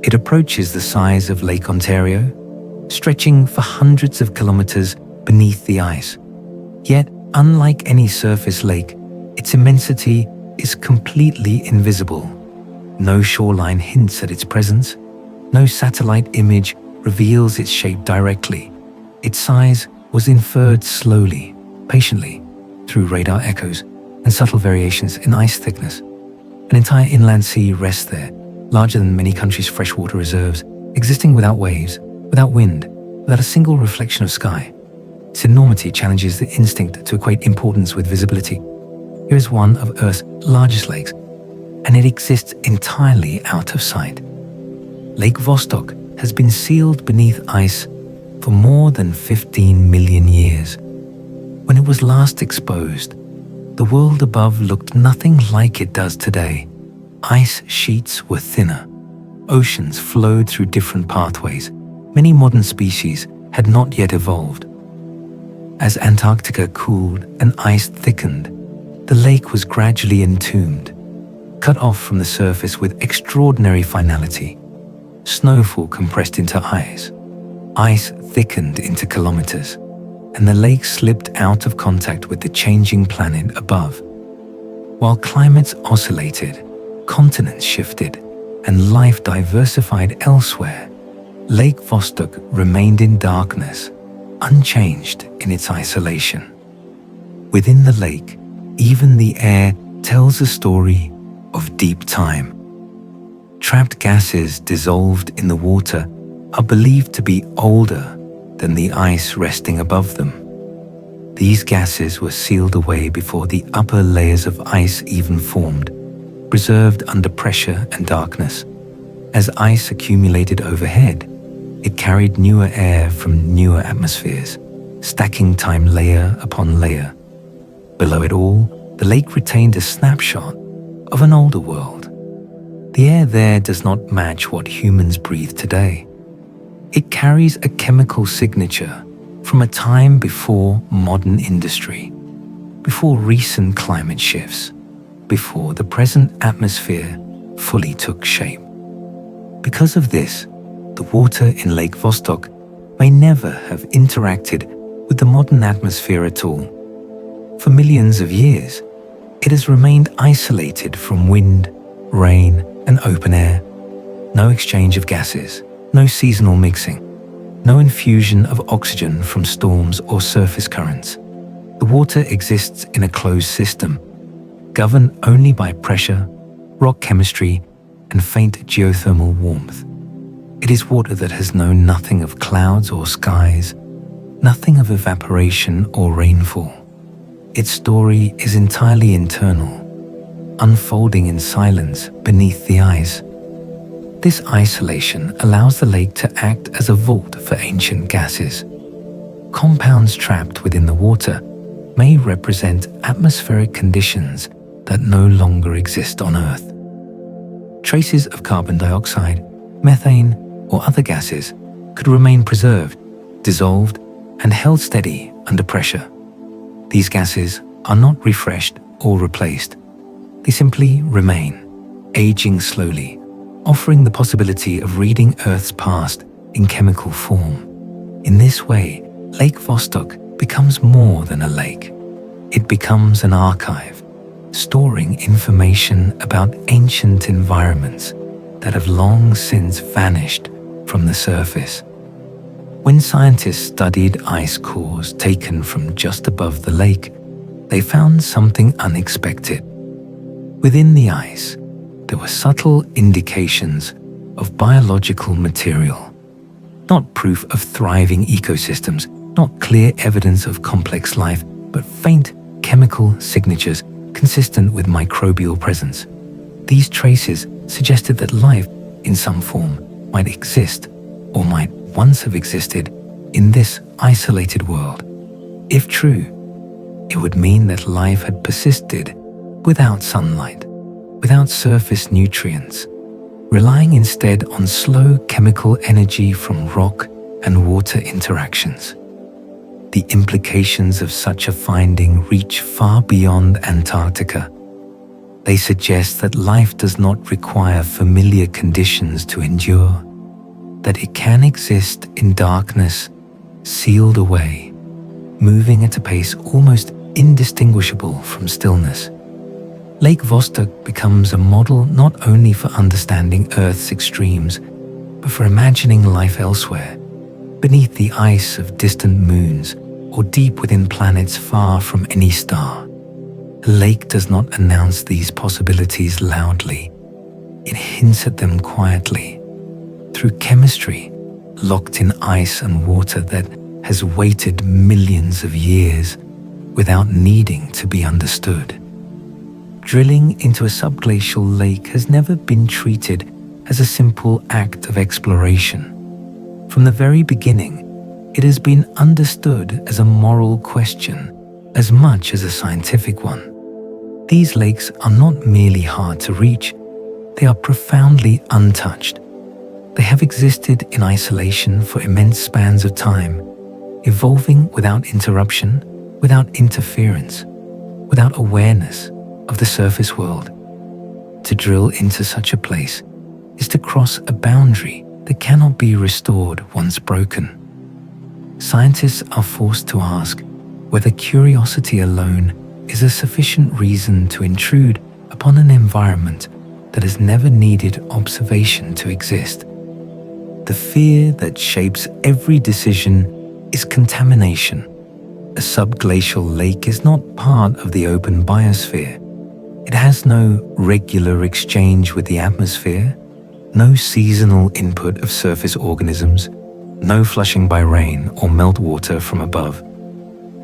it approaches the size of Lake Ontario, stretching for hundreds of kilometers beneath the ice. Yet, unlike any surface lake, its immensity is completely invisible. No shoreline hints at its presence. No satellite image reveals its shape directly. Its size was inferred slowly, patiently, through radar echoes and subtle variations in ice thickness. An entire inland sea rests there, larger than many countries' freshwater reserves, existing without waves, without wind, without a single reflection of sky. Its enormity challenges the instinct to equate importance with visibility. Here is one of Earth's largest lakes, and it exists entirely out of sight. Lake Vostok has been sealed beneath ice for more than 15 million years. When it was last exposed, the world above looked nothing like it does today. Ice sheets were thinner. Oceans flowed through different pathways. Many modern species had not yet evolved. As Antarctica cooled and ice thickened, the lake was gradually entombed, cut off from the surface with extraordinary finality. Snowfall compressed into ice. Ice thickened into kilometers, and the lake slipped out of contact with the changing planet above. While climates oscillated, continents shifted, and life diversified elsewhere, Lake Vostok remained in darkness, unchanged in its isolation. Within the lake, even the air tells a story of deep time. Trapped gases dissolved in the water are believed to be older than the ice resting above them. These gases were sealed away before the upper layers of ice even formed, preserved under pressure and darkness. As ice accumulated overhead, it carried newer air from newer atmospheres, stacking time layer upon layer. Below it all, the lake retained a snapshot of an older world. The air there does not match what humans breathe today. It carries a chemical signature from a time before modern industry, before recent climate shifts, before the present atmosphere fully took shape. Because of this, the water in Lake Vostok may never have interacted with the modern atmosphere at all. For millions of years, it has remained isolated from wind, rain, and open air. No exchange of gases, no seasonal mixing, no infusion of oxygen from storms or surface currents. The water exists in a closed system, governed only by pressure, rock chemistry, and faint geothermal warmth. It is water that has known nothing of clouds or skies, nothing of evaporation or rainfall. Its story is entirely internal, unfolding in silence beneath the ice. This isolation allows the lake to act as a vault for ancient gases. Compounds trapped within the water may represent atmospheric conditions that no longer exist on Earth. Traces of carbon dioxide, methane, or other gases could remain preserved, dissolved, and held steady under pressure. These gases are not refreshed or replaced. They simply remain, aging slowly, offering the possibility of reading Earth's past in chemical form. In this way, Lake Vostok becomes more than a lake. It becomes an archive, storing information about ancient environments that have long since vanished from the surface. When scientists studied ice cores taken from just above the lake, they found something unexpected. Within the ice, there were subtle indications of biological material, not proof of thriving ecosystems, not clear evidence of complex life, but faint chemical signatures consistent with microbial presence. These traces suggested that life, in some form, might exist or might once have existed in this isolated world. If true, it would mean that life had persisted without sunlight, without surface nutrients, relying instead on slow chemical energy from rock and water interactions. The implications of such a finding reach far beyond Antarctica. They suggest that life does not require familiar conditions to endure, that it can exist in darkness, sealed away, moving at a pace almost indistinguishable from stillness. Lake Vostok becomes a model not only for understanding Earth's extremes, but for imagining life elsewhere, beneath the ice of distant moons or deep within planets far from any star. The lake does not announce these possibilities loudly. It hints at them quietly, through chemistry locked in ice and water that has waited millions of years without needing to be understood. Drilling into a subglacial lake has never been treated as a simple act of exploration. From the very beginning, it has been understood as a moral question as much as a scientific one. These lakes are not merely hard to reach, they are profoundly untouched. They have existed in isolation for immense spans of time, evolving without interruption, without interference, without awareness of the surface world. To drill into such a place is to cross a boundary that cannot be restored once broken. Scientists are forced to ask whether curiosity alone is a sufficient reason to intrude upon an environment that has never needed observation to exist. The fear that shapes every decision is contamination. A subglacial lake is not part of the open biosphere. It has no regular exchange with the atmosphere, no seasonal input of surface organisms, no flushing by rain or meltwater from above.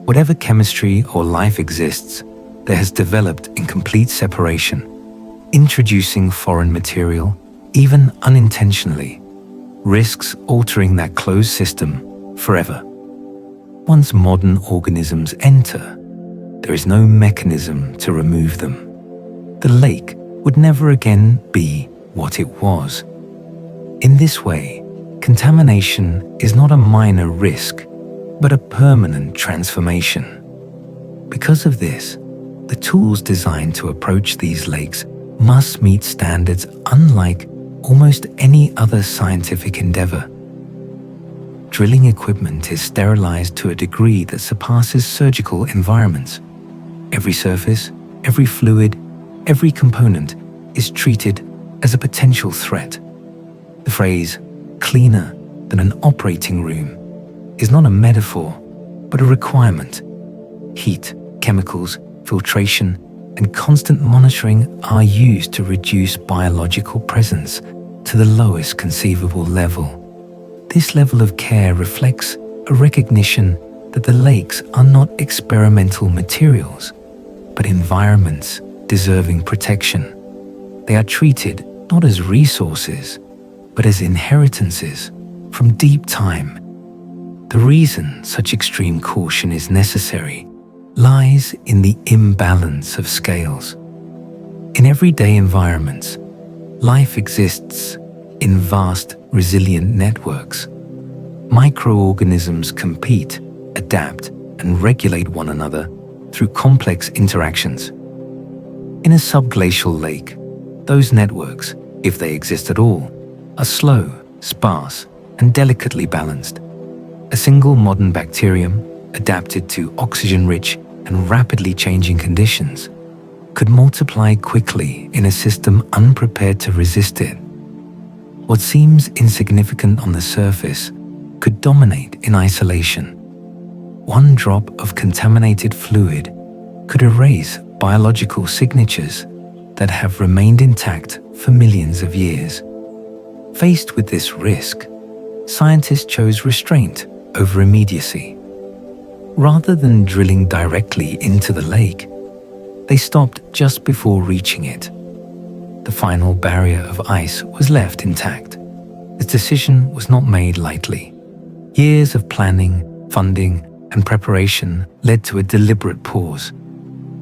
Whatever chemistry or life exists, there has developed in complete separation, introducing foreign material, even unintentionally, risks altering that closed system forever. Once modern organisms enter, there is no mechanism to remove them. The lake would never again be what it was. In this way, contamination is not a minor risk, but a permanent transformation. Because of this, the tools designed to approach these lakes must meet standards unlike almost any other scientific endeavor. Drilling equipment is sterilized to a degree that surpasses surgical environments. Every surface, every fluid, every component is treated as a potential threat. The phrase, cleaner than an operating room, is not a metaphor, but a requirement. Heat, chemicals, filtration, and constant monitoring are used to reduce biological presence to the lowest conceivable level. This level of care reflects a recognition that the lakes are not experimental materials, but environments deserving protection. They are treated not as resources, but as inheritances from deep time. The reason such extreme caution is necessary lies in the imbalance of scales. In everyday environments, life exists in vast, resilient networks. Microorganisms compete, adapt, and regulate one another through complex interactions. In a subglacial lake, those networks, if they exist at all, are slow, sparse, and delicately balanced. A single modern bacterium, adapted to oxygen-rich and rapidly changing conditions, could multiply quickly in a system unprepared to resist it. What seems insignificant on the surface could dominate in isolation. One drop of contaminated fluid could erase biological signatures that have remained intact for millions of years. Faced with this risk, scientists chose restraint over immediacy. Rather than drilling directly into the lake, they stopped just before reaching it. The final barrier of ice was left intact. This decision was not made lightly. Years of planning, funding, and preparation led to a deliberate pause.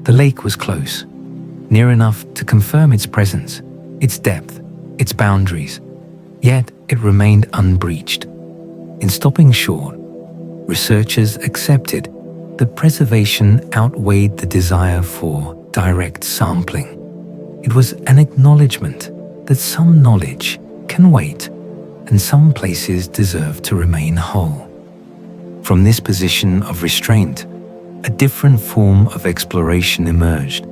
The lake was close, near enough to confirm its presence, its depth, its boundaries, yet it remained unbreached. In stopping short, researchers accepted that preservation outweighed the desire for direct sampling. It was an acknowledgement that some knowledge can wait and some places deserve to remain whole. From this position of restraint, a different form of exploration emerged.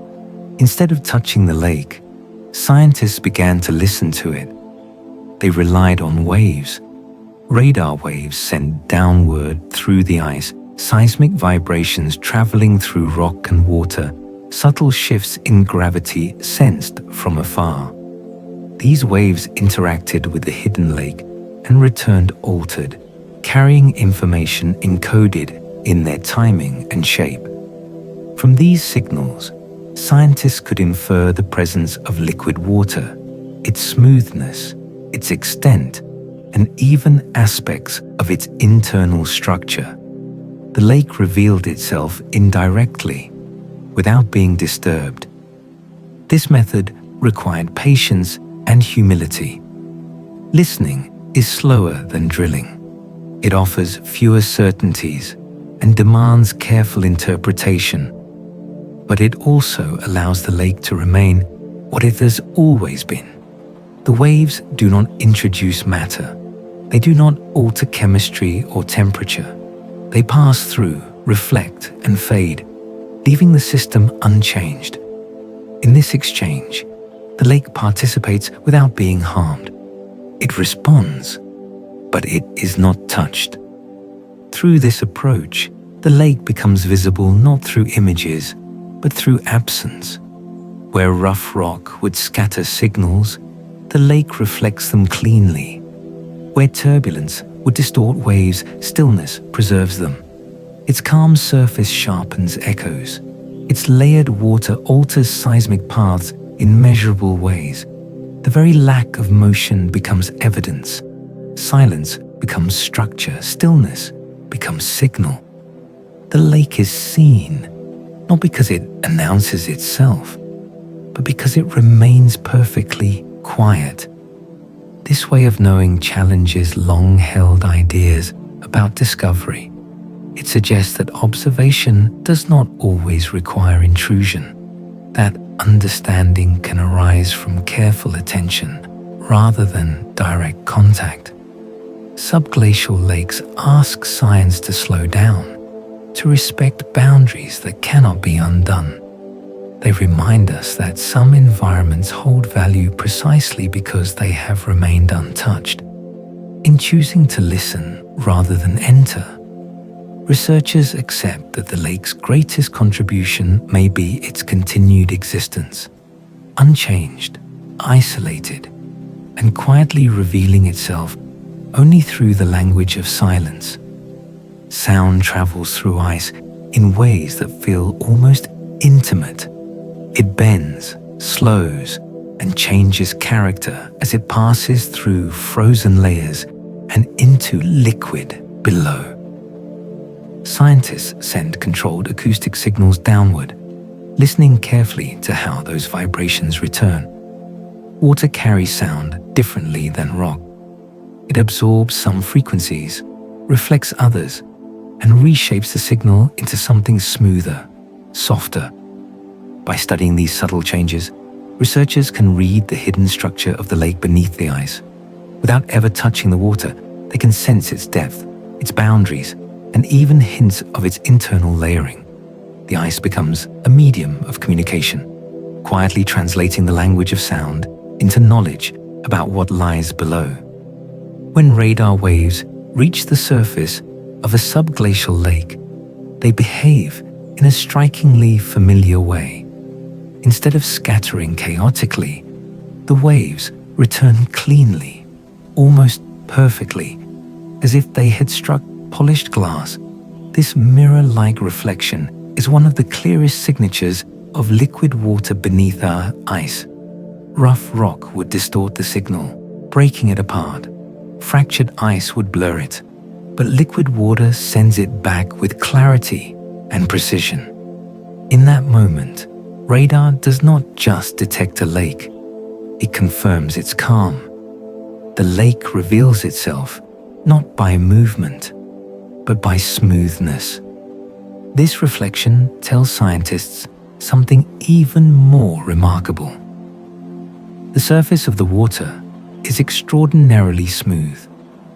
Instead of touching the lake, scientists began to listen to it. They relied on waves, radar waves sent downward through the ice, seismic vibrations traveling through rock and water, subtle shifts in gravity sensed from afar. These waves interacted with the hidden lake and returned altered, carrying information encoded in their timing and shape. From these signals, scientists could infer the presence of liquid water, its smoothness, its extent, and even aspects of its internal structure. The lake revealed itself indirectly, without being disturbed. This method required patience and humility. Listening is slower than drilling. It offers fewer certainties and demands careful interpretation, but it also allows the lake to remain what it has always been. The waves do not introduce matter. They do not alter chemistry or temperature. They pass through, reflect, and fade, leaving the system unchanged. In this exchange, the lake participates without being harmed. It responds, but it is not touched. Through this approach, the lake becomes visible not through images, but through absence. Where rough rock would scatter signals, the lake reflects them cleanly. Where turbulence would distort waves, stillness preserves them. Its calm surface sharpens echoes. Its layered water alters seismic paths in measurable ways. The very lack of motion becomes evidence. Silence becomes structure. Stillness becomes signal. The lake is seen, not because it announces itself, but because it remains perfectly quiet. This way of knowing challenges long-held ideas about discovery. It suggests that observation does not always require intrusion, that understanding can arise from careful attention rather than direct contact. Subglacial lakes ask science to slow down, to respect boundaries that cannot be undone. They remind us that some environments hold value precisely because they have remained untouched. In choosing to listen rather than enter, researchers accept that the lake's greatest contribution may be its continued existence, unchanged, isolated, and quietly revealing itself only through the language of silence. Sound travels through ice in ways that feel almost intimate. It bends, slows, and changes character as it passes through frozen layers and into liquid below. Scientists send controlled acoustic signals downward, listening carefully to how those vibrations return. Water carries sound differently than rock. It absorbs some frequencies, reflects others, and reshapes the signal into something smoother, softer. By studying these subtle changes, researchers can read the hidden structure of the lake beneath the ice. Without ever touching the water, they can sense its depth, its boundaries, and even hints of its internal layering. The ice becomes a medium of communication, quietly translating the language of sound into knowledge about what lies below. When radar waves reach the surface of a subglacial lake, they behave in a strikingly familiar way. Instead of scattering chaotically, the waves return cleanly, almost perfectly, as if they had struck polished glass. This mirror-like reflection is one of the clearest signatures of liquid water beneath our ice. Rough rock would distort the signal, breaking it apart. Fractured ice would blur it, but liquid water sends it back with clarity and precision. In that moment, radar does not just detect a lake, it confirms its calm. The lake reveals itself not by movement, but by smoothness. This reflection tells scientists something even more remarkable. The surface of the water is extraordinarily smooth,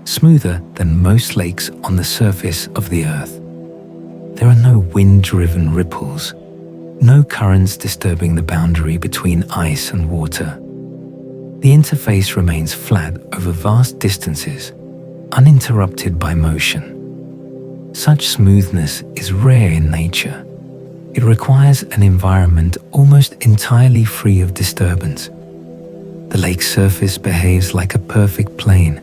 smoother than most lakes on the surface of the Earth. There are no wind-driven ripples, no currents disturbing the boundary between ice and water. The interface remains flat over vast distances, uninterrupted by motion. Such smoothness is rare in nature. It requires an environment almost entirely free of disturbance. The lake's surface behaves like a perfect plane,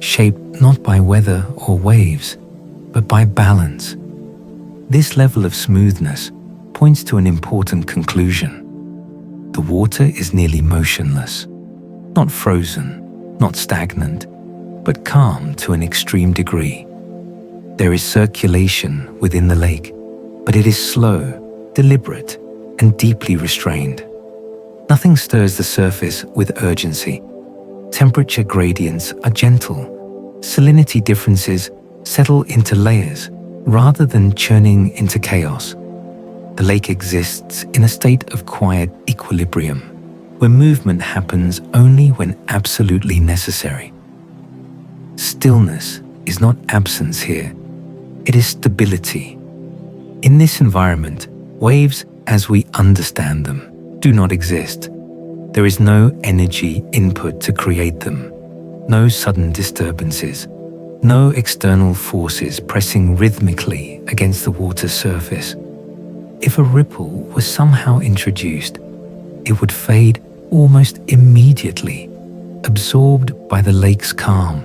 shaped not by weather or waves, but by balance. This level of smoothness points to an important conclusion. The water is nearly motionless, not frozen, not stagnant, but calm to an extreme degree. There is circulation within the lake, but it is slow, deliberate, and deeply restrained. Nothing stirs the surface with urgency. Temperature gradients are gentle. Salinity differences settle into layers rather than churning into chaos. The lake exists in a state of quiet equilibrium, where movement happens only when absolutely necessary. Stillness is not absence here, it is stability. In this environment, waves as we understand them do not exist. There is no energy input to create them, no sudden disturbances, no external forces pressing rhythmically against the water's surface. If a ripple was somehow introduced, it would fade almost immediately, absorbed by the lake's calm.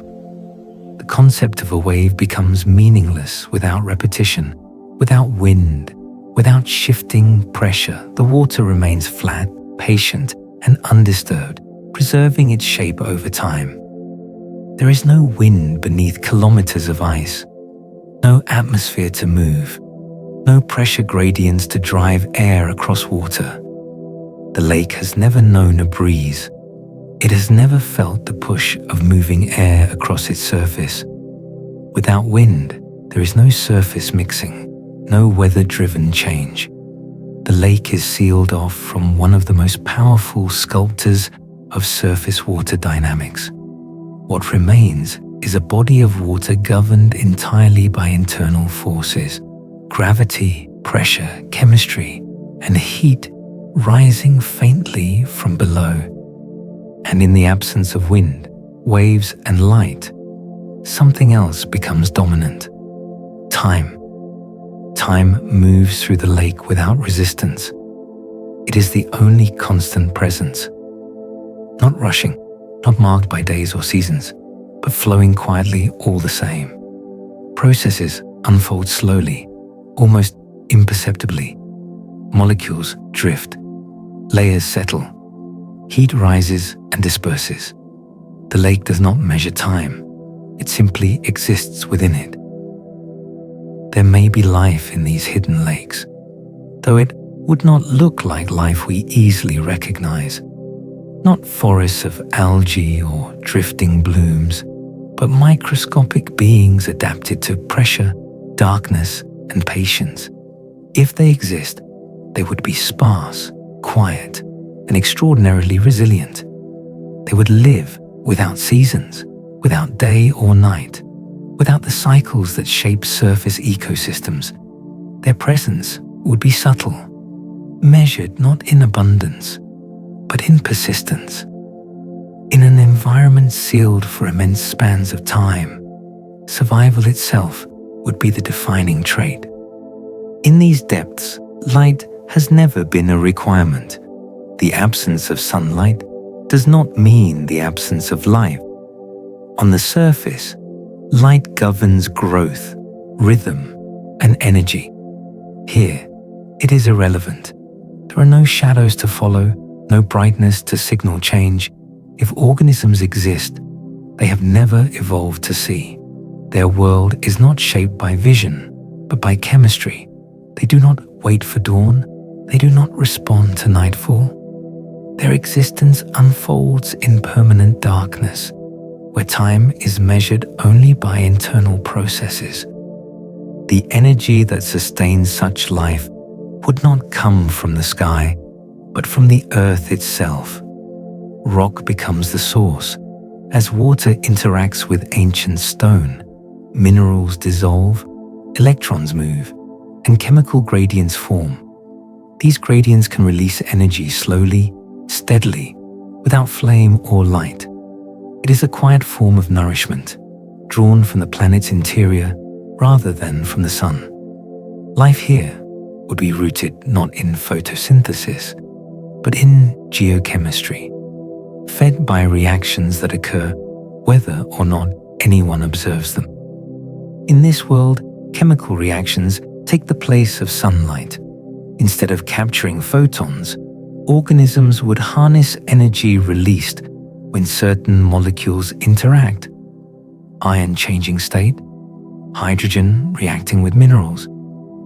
The concept of a wave becomes meaningless without repetition, without wind, without shifting pressure. The water remains flat, patient, and undisturbed, preserving its shape over time. There is no wind beneath kilometers of ice, no atmosphere to move, no pressure gradients to drive air across water. The lake has never known a breeze. It has never felt the push of moving air across its surface. Without wind, there is no surface mixing, no weather-driven change. The lake is sealed off from one of the most powerful sculptors of surface water dynamics. What remains is a body of water governed entirely by internal forces: gravity, pressure, chemistry, and heat rising faintly from below. And in the absence of wind, waves, and light, something else becomes dominant: time. Time moves through the lake without resistance. It is the only constant presence. Not rushing, not marked by days or seasons, but flowing quietly all the same. Processes unfold slowly, almost imperceptibly. Molecules drift, layers settle, heat rises and disperses. The lake does not measure time, it simply exists within it. There may be life in these hidden lakes, though it would not look like life we easily recognize. Not forests of algae or drifting blooms, but microscopic beings adapted to pressure, darkness, and patience. If they exist, they would be sparse, quiet, and extraordinarily resilient. They would live without seasons, without day or night, without the cycles that shape surface ecosystems. Their presence would be subtle, measured not in abundance, but in persistence. In an environment sealed for immense spans of time, survival itself would be the defining trait. In these depths, light has never been a requirement. The absence of sunlight does not mean the absence of life. On the surface, light governs growth, rhythm, and energy. Here, it is irrelevant. There are no shadows to follow, no brightness to signal change. If organisms exist, they have never evolved to see. Their world is not shaped by vision, but by chemistry. They do not wait for dawn. They do not respond to nightfall. Their existence unfolds in permanent darkness, where time is measured only by internal processes. The energy that sustains such life would not come from the sky, but from the earth itself. Rock becomes the source. As water interacts with ancient stone, minerals dissolve, electrons move, and chemical gradients form. These gradients can release energy slowly, steadily, without flame or light. It is a quiet form of nourishment, drawn from the planet's interior rather than from the sun. Life here would be rooted not in photosynthesis, but in geochemistry, fed by reactions that occur whether or not anyone observes them. In this world, chemical reactions take the place of sunlight. Instead of capturing photons, organisms would harness energy released when certain molecules interact. Iron changing state, hydrogen reacting with minerals,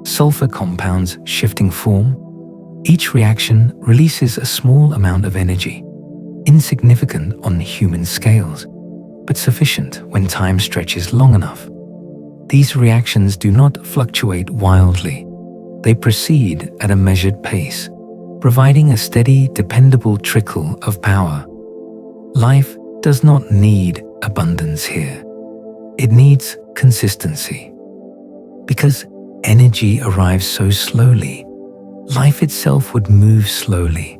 sulfur compounds shifting form. Each reaction releases a small amount of energy, insignificant on human scales, but sufficient when time stretches long enough. These reactions do not fluctuate wildly. They proceed at a measured pace, providing a steady, dependable trickle of power. Life does not need abundance here. It needs consistency. Because energy arrives so slowly, life itself would move slowly,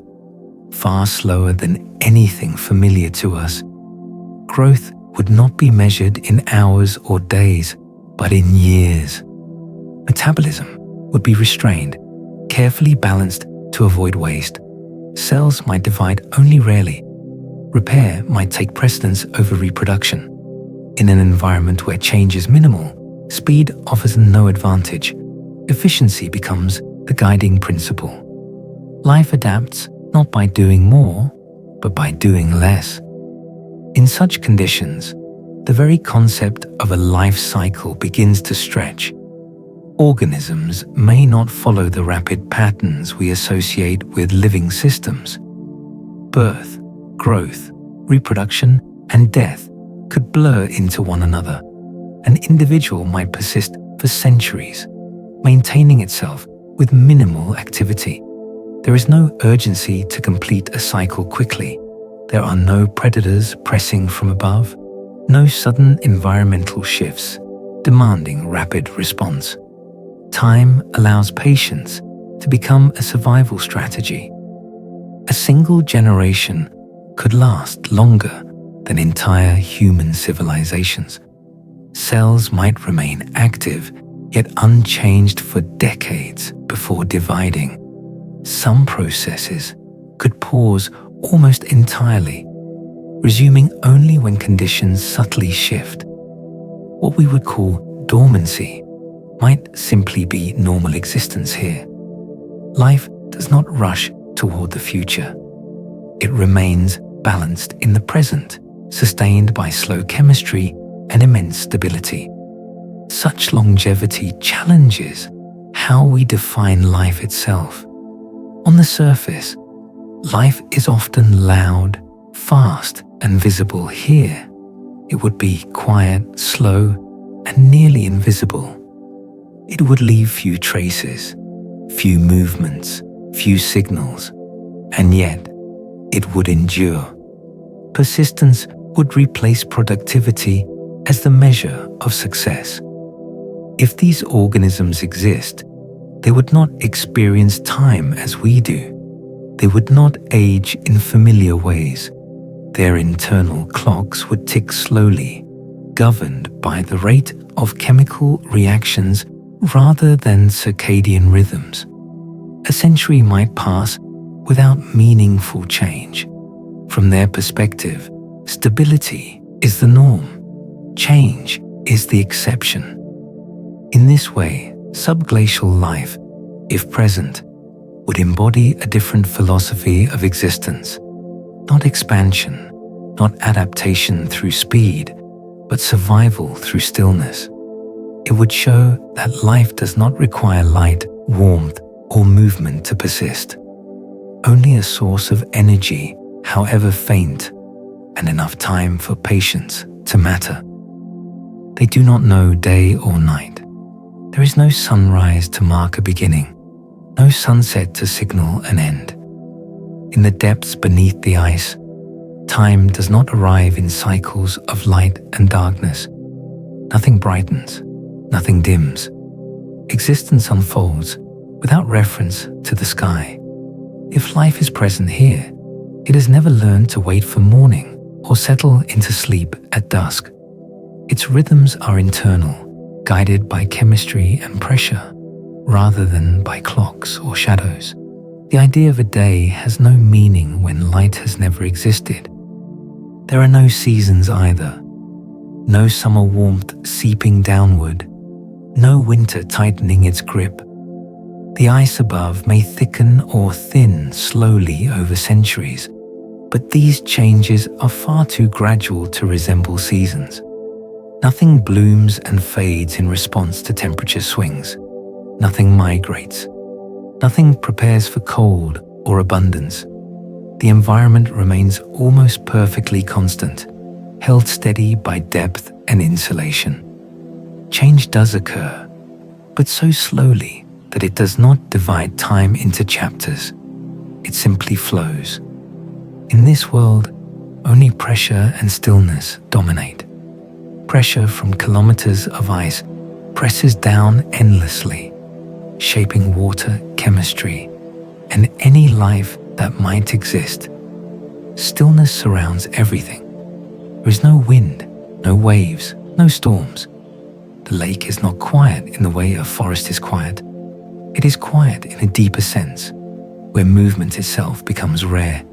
far slower than anything familiar to us. Growth would not be measured in hours or days, but in years. Metabolism would be restrained, carefully balanced to avoid waste. Cells might divide only rarely. Repair might take precedence over reproduction. In an environment where change is minimal, speed offers no advantage. Efficiency becomes the guiding principle. Life adapts not by doing more, but by doing less. In such conditions, the very concept of a life cycle begins to stretch. Organisms may not follow the rapid patterns we associate with living systems. Birth, growth, reproduction, and death could blur into one another. An individual might persist for centuries, maintaining itself with minimal activity. There is no urgency to complete a cycle quickly. There are no predators pressing from above, no sudden environmental shifts demanding rapid response. Time allows patience to become a survival strategy. A single generation could last longer than entire human civilizations. Cells might remain active, yet unchanged for decades before dividing. Some processes could pause almost entirely, resuming only when conditions subtly shift. What we would call dormancy might simply be normal existence here. Life does not rush toward the future. It remains balanced in the present, sustained by slow chemistry and immense stability. Such longevity challenges how we define life itself. On the surface, life is often loud, fast, and visible here. It would be quiet, slow, and nearly invisible. It would leave few traces, few movements, few signals, and yet it would endure. Persistence would replace productivity as the measure of success. If these organisms exist, they would not experience time as we do. They would not age in familiar ways. Their internal clocks would tick slowly, governed by the rate of chemical reactions rather than circadian rhythms. A century might pass without meaningful change. From their perspective, stability is the norm. Change is the exception. In this way, subglacial life, if present, would embody a different philosophy of existence. Not expansion, not adaptation through speed, but survival through stillness. It would show that life does not require light, warmth, or movement to persist. Only a source of energy, however faint, and enough time for patience to matter. They do not know day or night. There is no sunrise to mark a beginning, no sunset to signal an end. In the depths beneath the ice, time does not arrive in cycles of light and darkness. Nothing brightens, nothing dims. Existence unfolds without reference to the sky. If life is present here, it has never learned to wait for morning or settle into sleep at dusk. Its rhythms are internal, guided by chemistry and pressure, rather than by clocks or shadows. The idea of a day has no meaning when light has never existed. There are no seasons either. No summer warmth seeping downward, no winter tightening its grip. The ice above may thicken or thin slowly over centuries, but these changes are far too gradual to resemble seasons. Nothing blooms and fades in response to temperature swings. Nothing migrates. Nothing prepares for cold or abundance. The environment remains almost perfectly constant, held steady by depth and insulation. Change does occur, but so slowly that it does not divide time into chapters. It simply flows. In this world, only pressure and stillness dominate. Pressure from kilometers of ice presses down endlessly, shaping water, chemistry, and any life that might exist. Stillness surrounds everything. There is no wind, no waves, no storms. The lake is not quiet in the way a forest is quiet. It is quiet in a deeper sense, where movement itself becomes rare.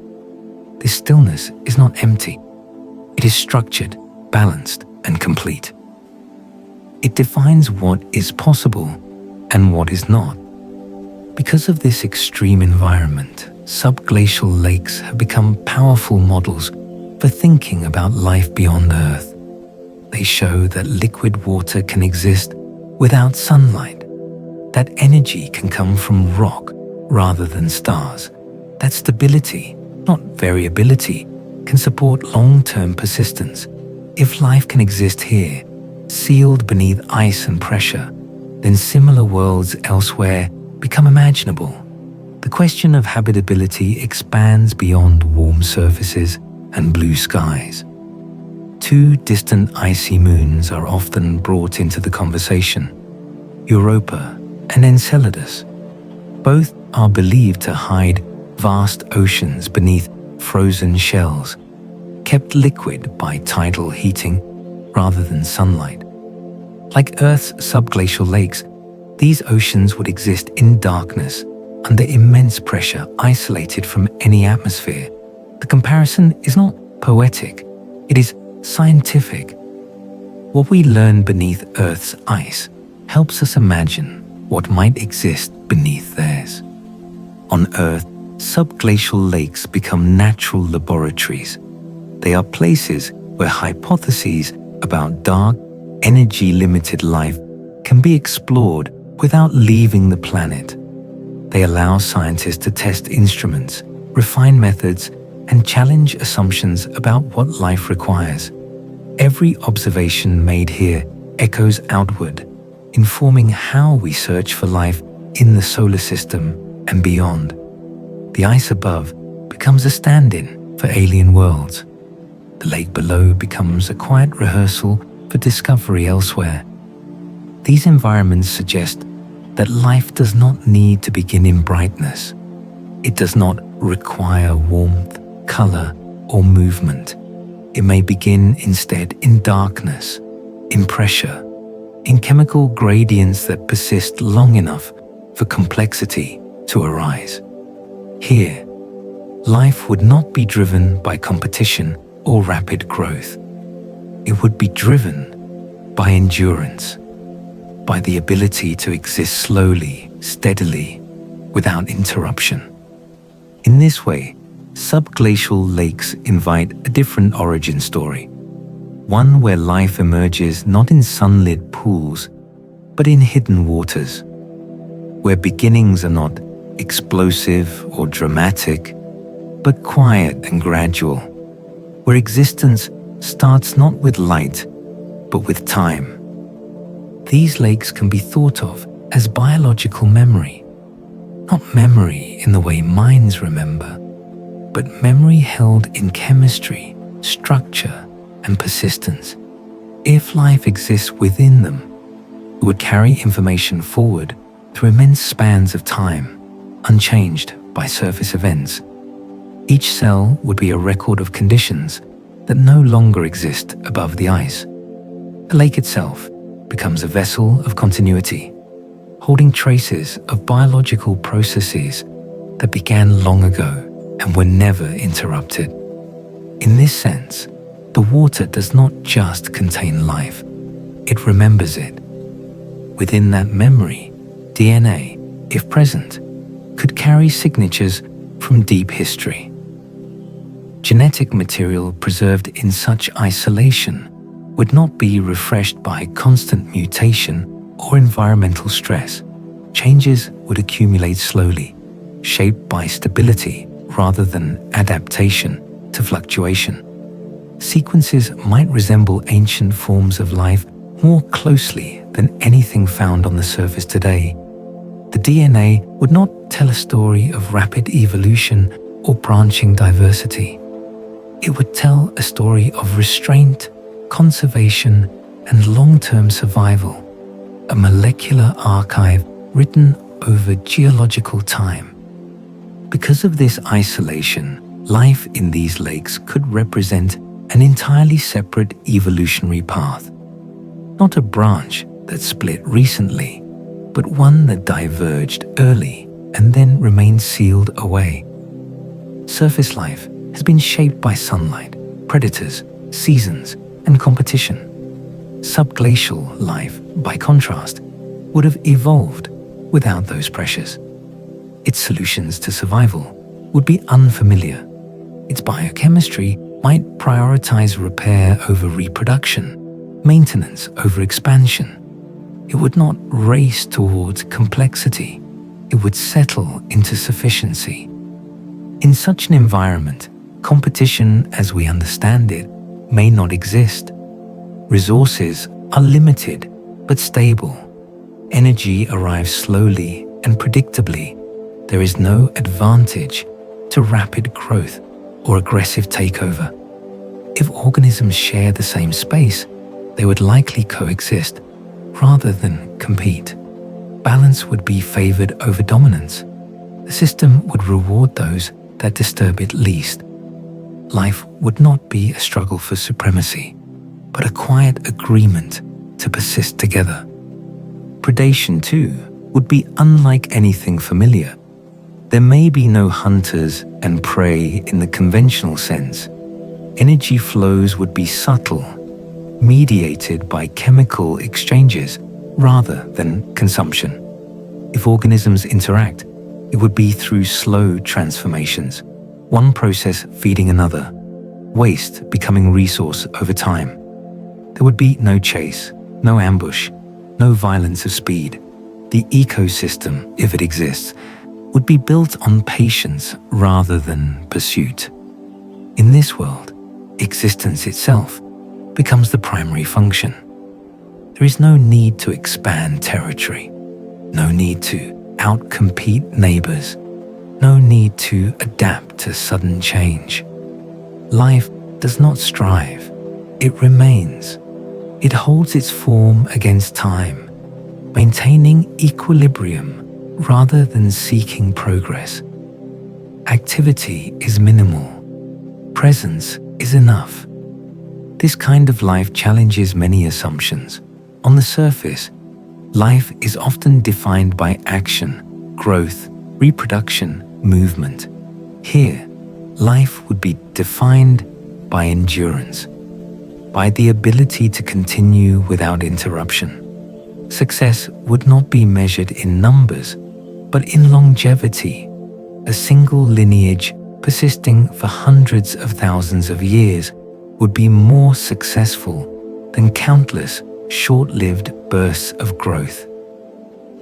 This stillness is not empty. It is structured, balanced, and complete. It defines what is possible and what is not. Because of this extreme environment, subglacial lakes have become powerful models for thinking about life beyond Earth. They show that liquid water can exist without sunlight, That energy can come from rock rather than stars. That stability, not variability, can support long-term persistence. If life can exist here, sealed beneath ice and pressure, then similar worlds elsewhere become imaginable. The question of habitability expands beyond warm surfaces and blue skies. Two distant icy moons are often brought into the conversation: Europa and Enceladus. Both are believed to hide vast oceans beneath frozen shells, kept liquid by tidal heating rather than sunlight. Like Earth's subglacial lakes, these oceans would exist in darkness, under immense pressure, isolated from any atmosphere. The comparison is not poetic, it is scientific. What we learn beneath Earth's ice helps us imagine what might exist beneath theirs. On Earth, subglacial lakes become natural laboratories. They are places where hypotheses about dark, energy-limited life can be explored without leaving the planet. They allow scientists to test instruments, refine methods, and challenge assumptions about what life requires. Every observation made here echoes outward, informing how we search for life in the solar system and beyond. The ice above becomes a stand-in for alien worlds. The lake below becomes a quiet rehearsal for discovery elsewhere. These environments suggest that life does not need to begin in brightness. It does not require warmth, color, or movement. It may begin instead in darkness, in pressure, in chemical gradients that persist long enough for complexity to arise. Here, life would not be driven by competition or rapid growth. It would be driven by endurance, by the ability to exist slowly, steadily, without interruption. In this way, subglacial lakes invite a different origin story, one where life emerges not in sunlit pools, but in hidden waters, where beginnings are not explosive or dramatic, but quiet and gradual, where existence starts not with light, but with time. These lakes can be thought of as biological memory, not memory in the way minds remember, but memory held in chemistry, structure, and persistence. If life exists within them, it would carry information forward through immense spans of time, unchanged by surface events. Each cell would be a record of conditions that no longer exist above the ice. The lake itself becomes a vessel of continuity, holding traces of biological processes that began long ago and were never interrupted. In this sense, the water does not just contain life, it remembers it. Within that memory, DNA, if present, could carry signatures from deep history. Genetic material preserved in such isolation would not be refreshed by constant mutation or environmental stress. Changes would accumulate slowly, shaped by stability rather than adaptation to fluctuation. Sequences might resemble ancient forms of life more closely than anything found on the surface today. The DNA would not tell a story of rapid evolution or branching diversity. It would tell a story of restraint, conservation, and long-term survival, a molecular archive written over geological time. Because of this isolation, life in these lakes could represent an entirely separate evolutionary path, not a branch that split recently, but one that diverged early and then remained sealed away. Surface life has been shaped by sunlight, predators, seasons, and competition. Subglacial life, by contrast, would have evolved without those pressures. Its solutions to survival would be unfamiliar. Its biochemistry might prioritize repair over reproduction, maintenance over expansion. It would not race towards complexity. It would settle into sufficiency. In such an environment, competition as we understand it may not exist. Resources are limited but stable. Energy arrives slowly and predictably. There is no advantage to rapid growth or aggressive takeover. If organisms share the same space, they would likely coexist rather than compete. Balance would be favored over dominance. The system would reward those that disturb it least. Life would not be a struggle for supremacy, but a quiet agreement to persist together. Predation, too, would be unlike anything familiar. There may be no hunters and prey in the conventional sense. Energy flows would be subtle, mediated by chemical exchanges rather than consumption. If organisms interact, it would be through slow transformations, one process feeding another, waste becoming resource over time. There would be no chase, no ambush, no violence of speed. The ecosystem, if it exists, would be built on patience rather than pursuit. In this world, existence itself becomes the primary function. There is no need to expand territory, no need to outcompete neighbors, no need to adapt to sudden change. Life does not strive, it remains. It holds its form against time, maintaining equilibrium rather than seeking progress. Activity is minimal. Presence is enough. This kind of life challenges many assumptions. On the surface, life is often defined by action, growth, reproduction, movement. Here, life would be defined by endurance, by the ability to continue without interruption. Success would not be measured in numbers, but in longevity, a single lineage persisting for hundreds of thousands of years would be more successful than countless short-lived bursts of growth.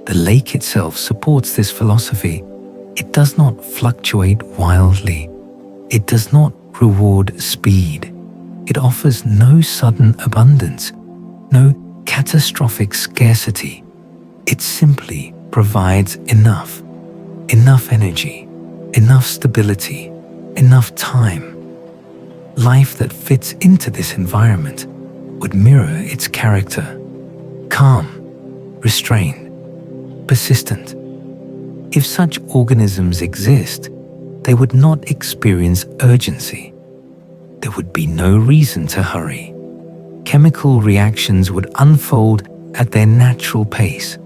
The lake itself supports this philosophy. It does not fluctuate wildly. It does not reward speed. It offers no sudden abundance, no catastrophic scarcity. It simply provides enough energy, enough stability, enough time. Life that fits into this environment would mirror its character: calm, restrained, persistent. If such organisms exist, they would not experience urgency. There would be no reason to hurry. Chemical reactions would unfold at their natural pace.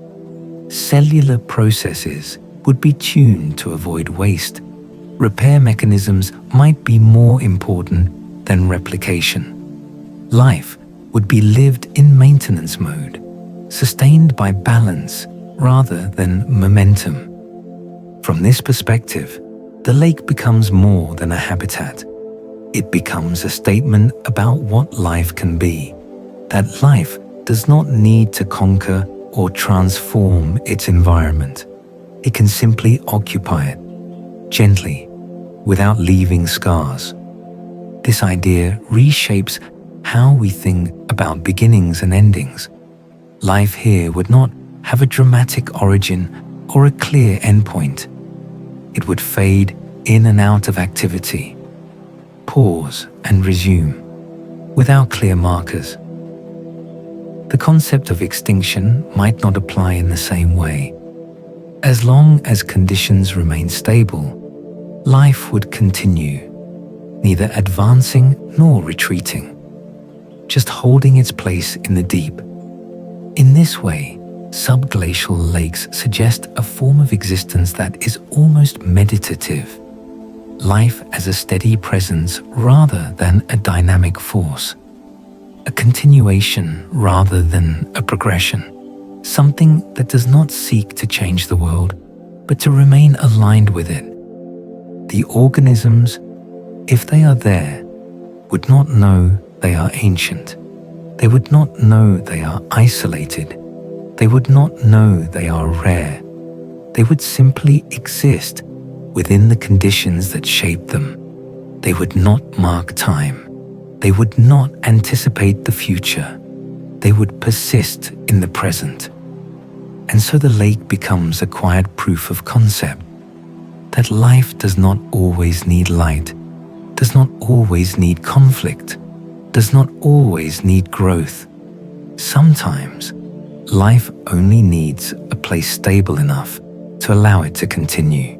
Cellular processes would be tuned to avoid waste. Repair mechanisms might be more important than replication. Life would be lived in maintenance mode, sustained by balance rather than momentum. From this perspective, the lake becomes more than a habitat. It becomes a statement about what life can be, that life does not need to conquer or transform its environment. It can simply occupy it, gently, without leaving scars. This idea reshapes how we think about beginnings and endings. Life here would not have a dramatic origin or a clear endpoint. It would fade in and out of activity, pause and resume, without clear markers. The concept of extinction might not apply in the same way. As long as conditions remain stable, life would continue, neither advancing nor retreating, just holding its place in the deep. In this way, subglacial lakes suggest a form of existence that is almost meditative, life as a steady presence rather than a dynamic force, a continuation rather than a progression, something that does not seek to change the world, but to remain aligned with it. The organisms, if they are there, would not know they are ancient. They would not know they are isolated. They would not know they are rare. They would simply exist within the conditions that shape them. They would not mark time. They would not anticipate the future. They would persist in the present. And so the lake becomes a quiet proof of concept that life does not always need light, does not always need conflict, does not always need growth. Sometimes, life only needs a place stable enough to allow it to continue.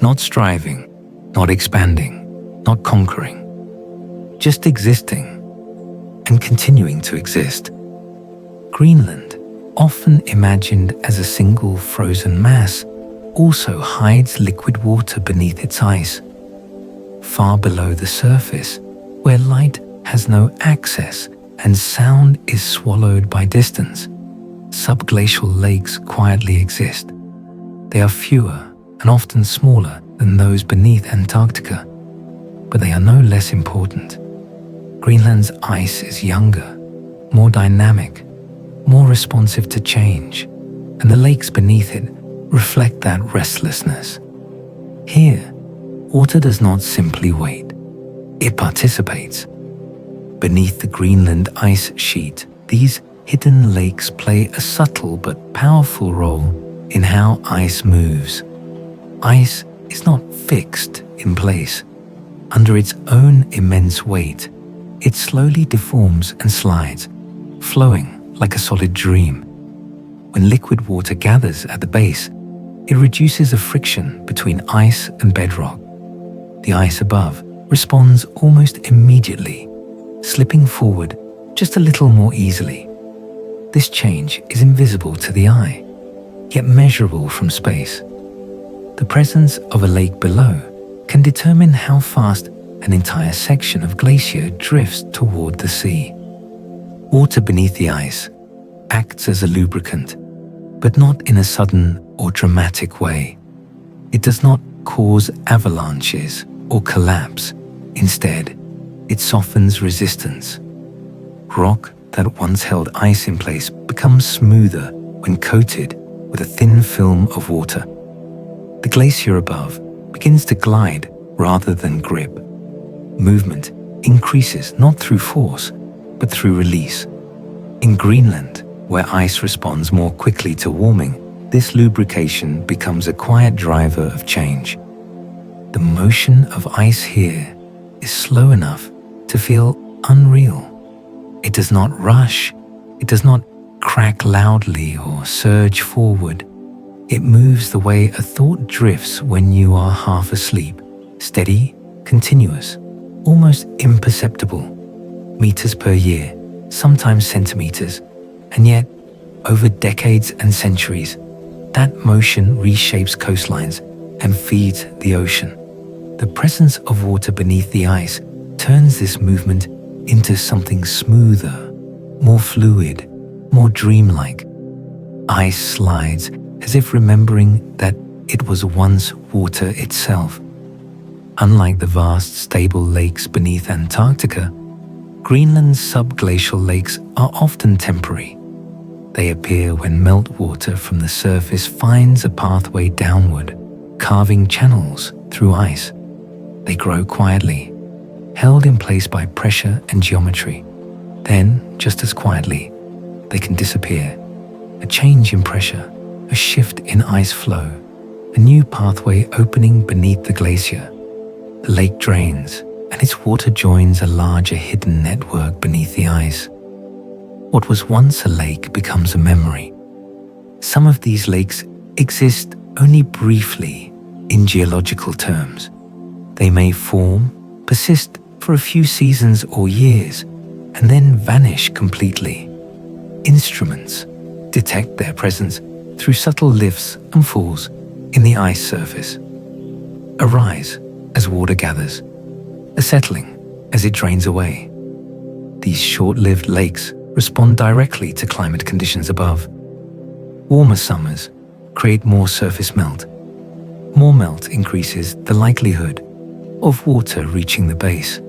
Not striving, not expanding, not conquering, just existing and continuing to exist. Greenland, often imagined as a single frozen mass, also hides liquid water beneath its ice. Far below the surface, where light has no access and sound is swallowed by distance, subglacial lakes quietly exist. They are fewer and often smaller than those beneath Antarctica, but they are no less important. Greenland's ice is younger, more dynamic, more responsive to change, and the lakes beneath it reflect that restlessness. Here, water does not simply wait, it participates. Beneath the Greenland ice sheet, these hidden lakes play a subtle but powerful role in how ice moves. Ice is not fixed in place. Under its own immense weight, it slowly deforms and slides, flowing like a solid dream. When liquid water gathers at the base, it reduces the friction between ice and bedrock. The ice above responds almost immediately, slipping forward just a little more easily. This change is invisible to the eye, yet measurable from space. The presence of a lake below can determine how fast an entire section of glacier drifts toward the sea. Water beneath the ice acts as a lubricant, but not in a sudden or dramatic way. It does not cause avalanches or collapse. Instead, it softens resistance. Rock that once held ice in place becomes smoother when coated with a thin film of water. The glacier above begins to glide rather than grip. Movement increases not through force, but through release. In Greenland, where ice responds more quickly to warming, this lubrication becomes a quiet driver of change. The motion of ice here is slow enough to feel unreal. It does not rush, it does not crack loudly or surge forward. It moves the way a thought drifts when you are half asleep, steady, continuous, almost imperceptible, meters per year, sometimes centimeters, and yet, over decades and centuries, that motion reshapes coastlines and feeds the ocean. The presence of water beneath the ice turns this movement into something smoother, more fluid, more dreamlike. Ice slides as if remembering that it was once water itself. Unlike the vast, stable lakes beneath Antarctica, Greenland's subglacial lakes are often temporary. They appear when meltwater from the surface finds a pathway downward, carving channels through ice. They grow quietly, held in place by pressure and geometry. Then, just as quietly, they can disappear. A change in pressure, a shift in ice flow, a new pathway opening beneath the glacier. The lake drains, and its water joins a larger hidden network beneath the ice. What was once a lake becomes a memory. Some of these lakes exist only briefly in geological terms. They may form, persist for a few seasons or years, and then vanish completely. Instruments detect their presence through subtle lifts and falls in the ice surface. A rise as water gathers, a settling as it drains away. These short-lived lakes respond directly to climate conditions above. Warmer summers create more surface melt. More melt increases the likelihood of water reaching the base.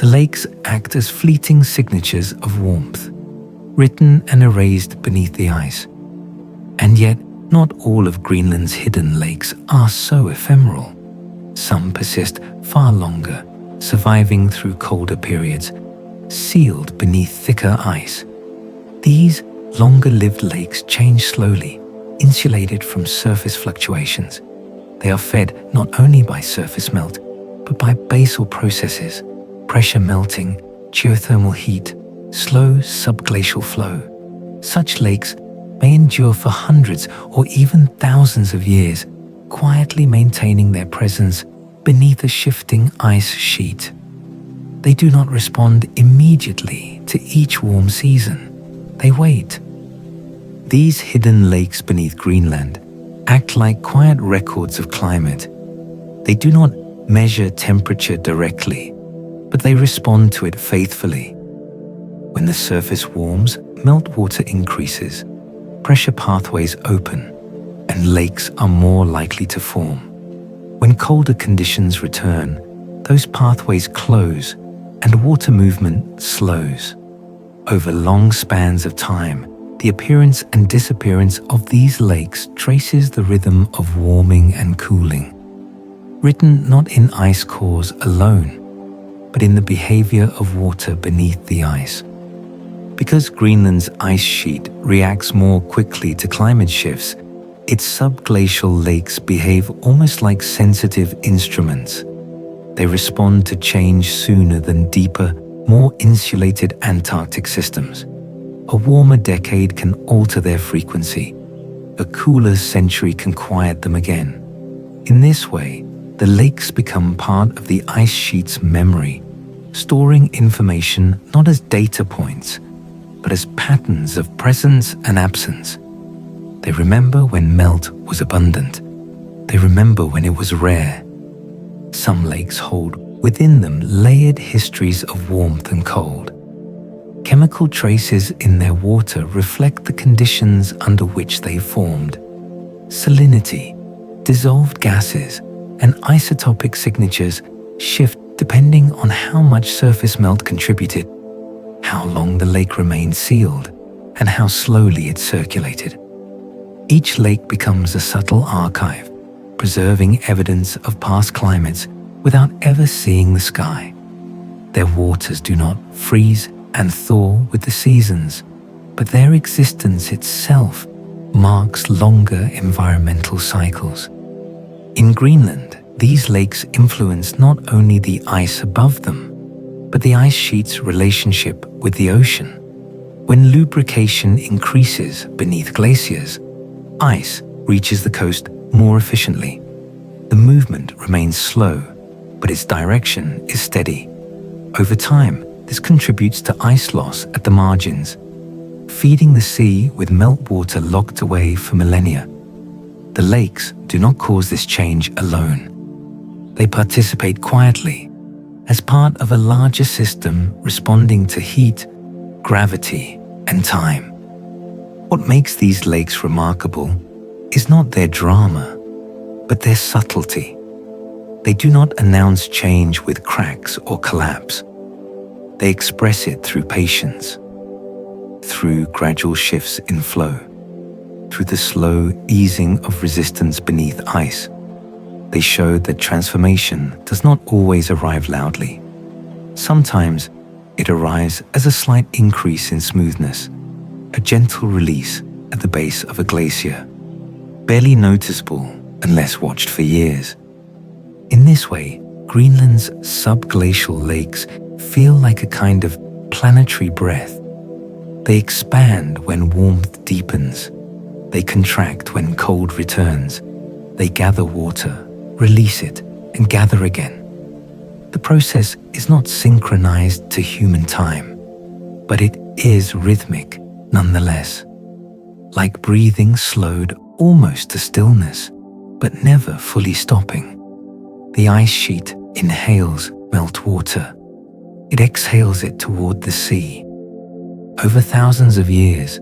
The lakes act as fleeting signatures of warmth, written and erased beneath the ice. And yet, not all of Greenland's hidden lakes are so ephemeral. Some persist far longer, surviving through colder periods, sealed beneath thicker ice. These longer-lived lakes change slowly, insulated from surface fluctuations. They are fed not only by surface melt, but by basal processes, pressure melting, geothermal heat, slow subglacial flow. Such lakes may endure for hundreds or even thousands of years, quietly maintaining their presence beneath a shifting ice sheet. They do not respond immediately to each warm season. They wait. These hidden lakes beneath Greenland act like quiet records of climate. They do not measure temperature directly, but they respond to it faithfully. When the surface warms, meltwater increases, pressure pathways open, and lakes are more likely to form. When colder conditions return, those pathways close and water movement slows. Over long spans of time, the appearance and disappearance of these lakes traces the rhythm of warming and cooling, written not in ice cores alone, but in the behavior of water beneath the ice. Because Greenland's ice sheet reacts more quickly to climate shifts, its subglacial lakes behave almost like sensitive instruments. They respond to change sooner than deeper, more insulated Antarctic systems. A warmer decade can alter their frequency. A cooler century can quiet them again. In this way, the lakes become part of the ice sheet's memory, storing information not as data points, but as patterns of presence and absence. They remember when melt was abundant. They remember when it was rare. Some lakes hold within them layered histories of warmth and cold. Chemical traces in their water reflect the conditions under which they formed. Salinity, dissolved gases, and isotopic signatures shift depending on how much surface melt contributed, how long the lake remained sealed, and how slowly it circulated. Each lake becomes a subtle archive, preserving evidence of past climates without ever seeing the sky. Their waters do not freeze and thaw with the seasons, but their existence itself marks longer environmental cycles. In Greenland, these lakes influence not only the ice above them, but the ice sheet's relationship with the ocean. When lubrication increases beneath glaciers, ice reaches the coast more efficiently. The movement remains slow, but its direction is steady. Over time, this contributes to ice loss at the margins, feeding the sea with meltwater locked away for millennia. The lakes do not cause this change alone. They participate quietly, as part of a larger system responding to heat, gravity, and time. What makes these lakes remarkable is not their drama, but their subtlety. They do not announce change with cracks or collapse. They express it through patience, through gradual shifts in flow, through the slow easing of resistance beneath ice. They show that transformation does not always arrive loudly. Sometimes it arrives as a slight increase in smoothness, a gentle release at the base of a glacier, barely noticeable unless watched for years. In this way, Greenland's subglacial lakes feel like a kind of planetary breath. They expand when warmth deepens. They contract when cold returns. They gather water, release it, and gather again. The process is not synchronized to human time, but it is rhythmic nonetheless, like breathing slowed almost to stillness, but never fully stopping. The ice sheet inhales meltwater. It exhales it toward the sea. Over thousands of years,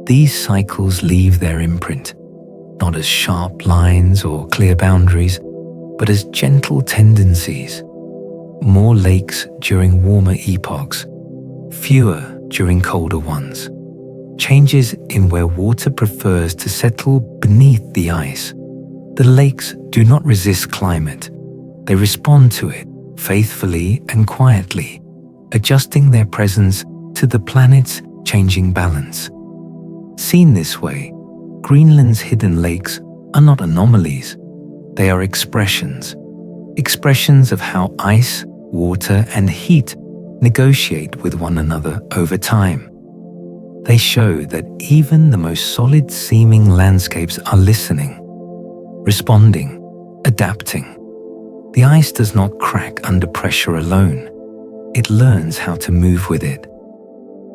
these cycles leave their imprint, not as sharp lines or clear boundaries, but as gentle tendencies. More lakes during warmer epochs, fewer during colder ones. changes in where water prefers to settle beneath the ice. The lakes do not resist climate. They respond to it faithfully and quietly, adjusting their presence to the planet's changing balance. Seen this way, Greenland's hidden lakes are not anomalies. They are expressions of how ice, water, and heat negotiate with one another over time. They show that even the most solid-seeming landscapes are listening, responding, adapting. The ice does not crack under pressure alone. It learns how to move with it.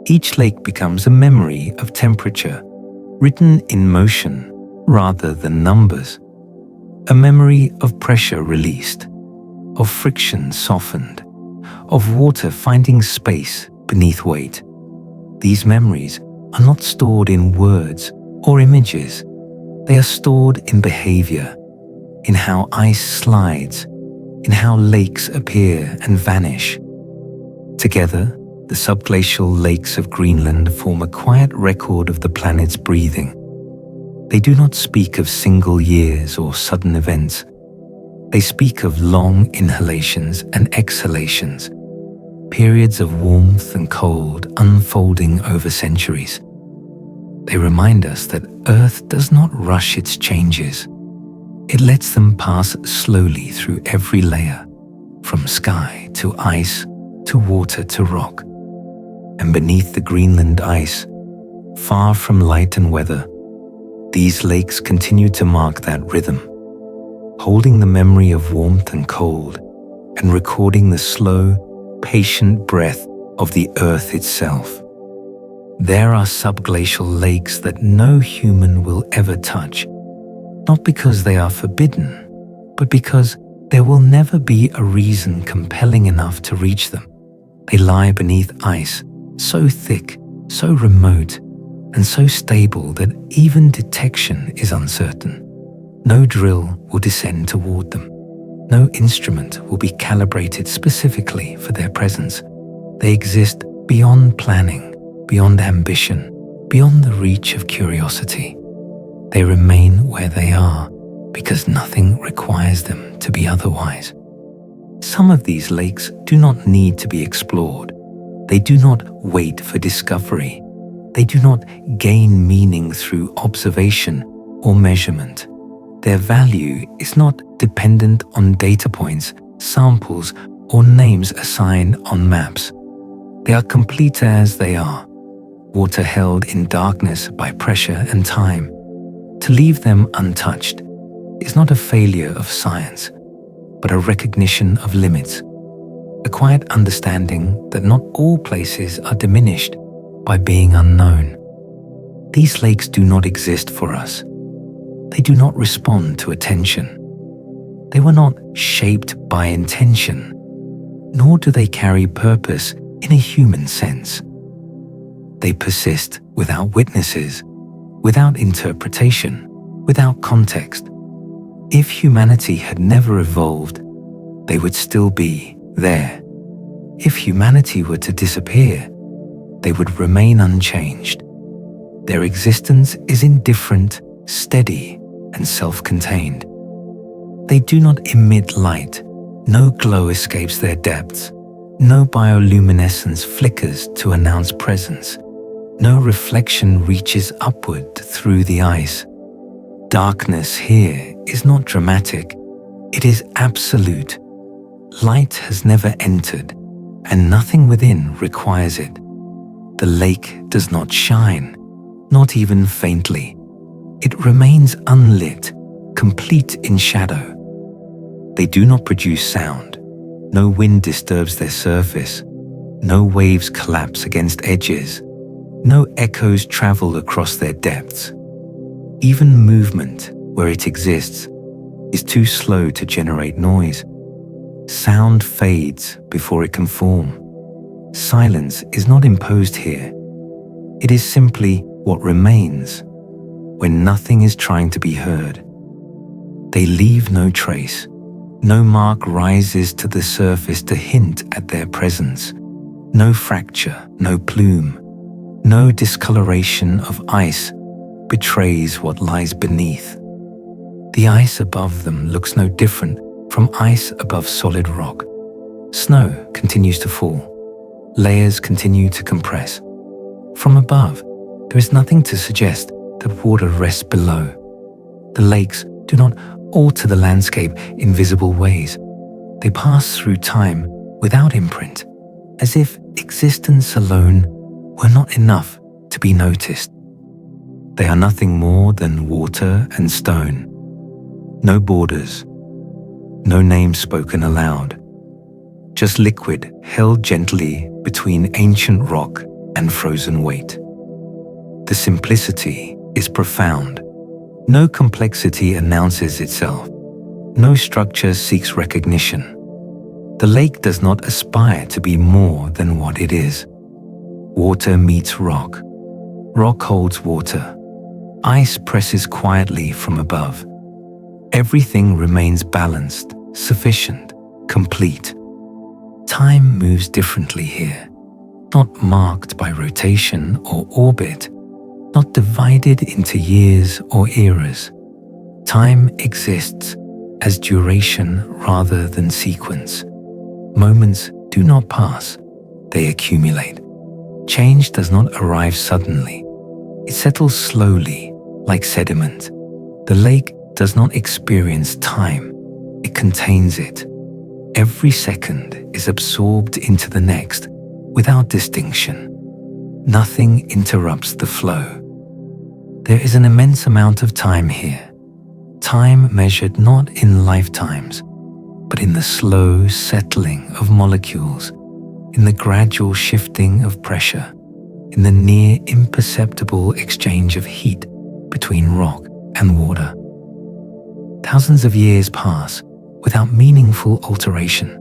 Each lake becomes a memory of temperature, written in motion rather than numbers. A memory of pressure released, of friction softened, of water finding space beneath weight. These memories are not stored in words or images. They are stored in behavior, in how ice slides, in how lakes appear and vanish. Together, the subglacial lakes of Greenland form a quiet record of the planet's breathing. They do not speak of single years or sudden events. They speak of long inhalations and exhalations, periods of warmth and cold unfolding over centuries. They remind us that Earth does not rush its changes. It lets them pass slowly through every layer, from sky to ice to water to rock. And beneath the Greenland ice, far from light and weather, these lakes continue to mark that rhythm, holding the memory of warmth and cold and recording the slow, patient breath of the Earth itself. There are subglacial lakes that no human will ever touch, not because they are forbidden, but because there will never be a reason compelling enough to reach them. They lie beneath ice, so thick, so remote, and so stable that even detection is uncertain. No drill will descend toward them. No instrument will be calibrated specifically for their presence. They exist beyond planning, beyond ambition, beyond the reach of curiosity. They remain where they are because nothing requires them to be otherwise. Some of these lakes do not need to be explored. They do not wait for discovery. They do not gain meaning through observation or measurement. Their value is not dependent on data points, samples, or names assigned on maps. They are complete as they are, water held in darkness by pressure and time. To leave them untouched is not a failure of science, but a recognition of limits, a quiet understanding that not all places are diminished by being unknown. These lakes do not exist for us. They do not respond to attention. They were not shaped by intention, nor do they carry purpose in a human sense. They persist without witnesses, without interpretation, without context. If humanity had never evolved, they would still be there. If humanity were to disappear, they would remain unchanged. Their existence is indifferent, steady, and self-contained. They do not emit light. No glow escapes their depths. No bioluminescence flickers to announce presence. No reflection reaches upward through the ice. Darkness here is not dramatic. It is absolute. Light has never entered, and nothing within requires it. The lake does not shine, not even faintly. It remains unlit, complete in shadow. They do not produce sound. No wind disturbs their surface. No waves collapse against edges. No echoes travel across their depths. Even movement, where it exists, is too slow to generate noise. Sound fades before it can form. Silence is not imposed here. It is simply what remains when nothing is trying to be heard. They leave no trace. No mark rises to the surface to hint at their presence. No fracture, no plume. No discoloration of ice betrays what lies beneath. The ice above them looks no different from ice above solid rock. Snow continues to fall. Layers continue to compress. From above, there is nothing to suggest that water rests below. The lakes do not alter the landscape in visible ways. They pass through time without imprint, as if existence alone were not enough to be noticed. They are nothing more than water and stone. No borders, no names spoken aloud. Just liquid held gently between ancient rock and frozen weight. The simplicity is profound. No complexity announces itself. No structure seeks recognition. The lake does not aspire to be more than what it is. Water meets rock. Rock holds water. Ice presses quietly from above. Everything remains balanced, sufficient, complete. Time moves differently here, not marked by rotation or orbit, not divided into years or eras. Time exists as duration rather than sequence. Moments do not pass, they accumulate. Change does not arrive suddenly. It settles slowly, like sediment. The lake does not experience time, it contains it. Every second is absorbed into the next, without distinction. Nothing interrupts the flow. There is an immense amount of time here. Time measured not in lifetimes, but in the slow settling of molecules, in the gradual shifting of pressure, in the near imperceptible exchange of heat between rock and water. Thousands of years pass without meaningful alteration.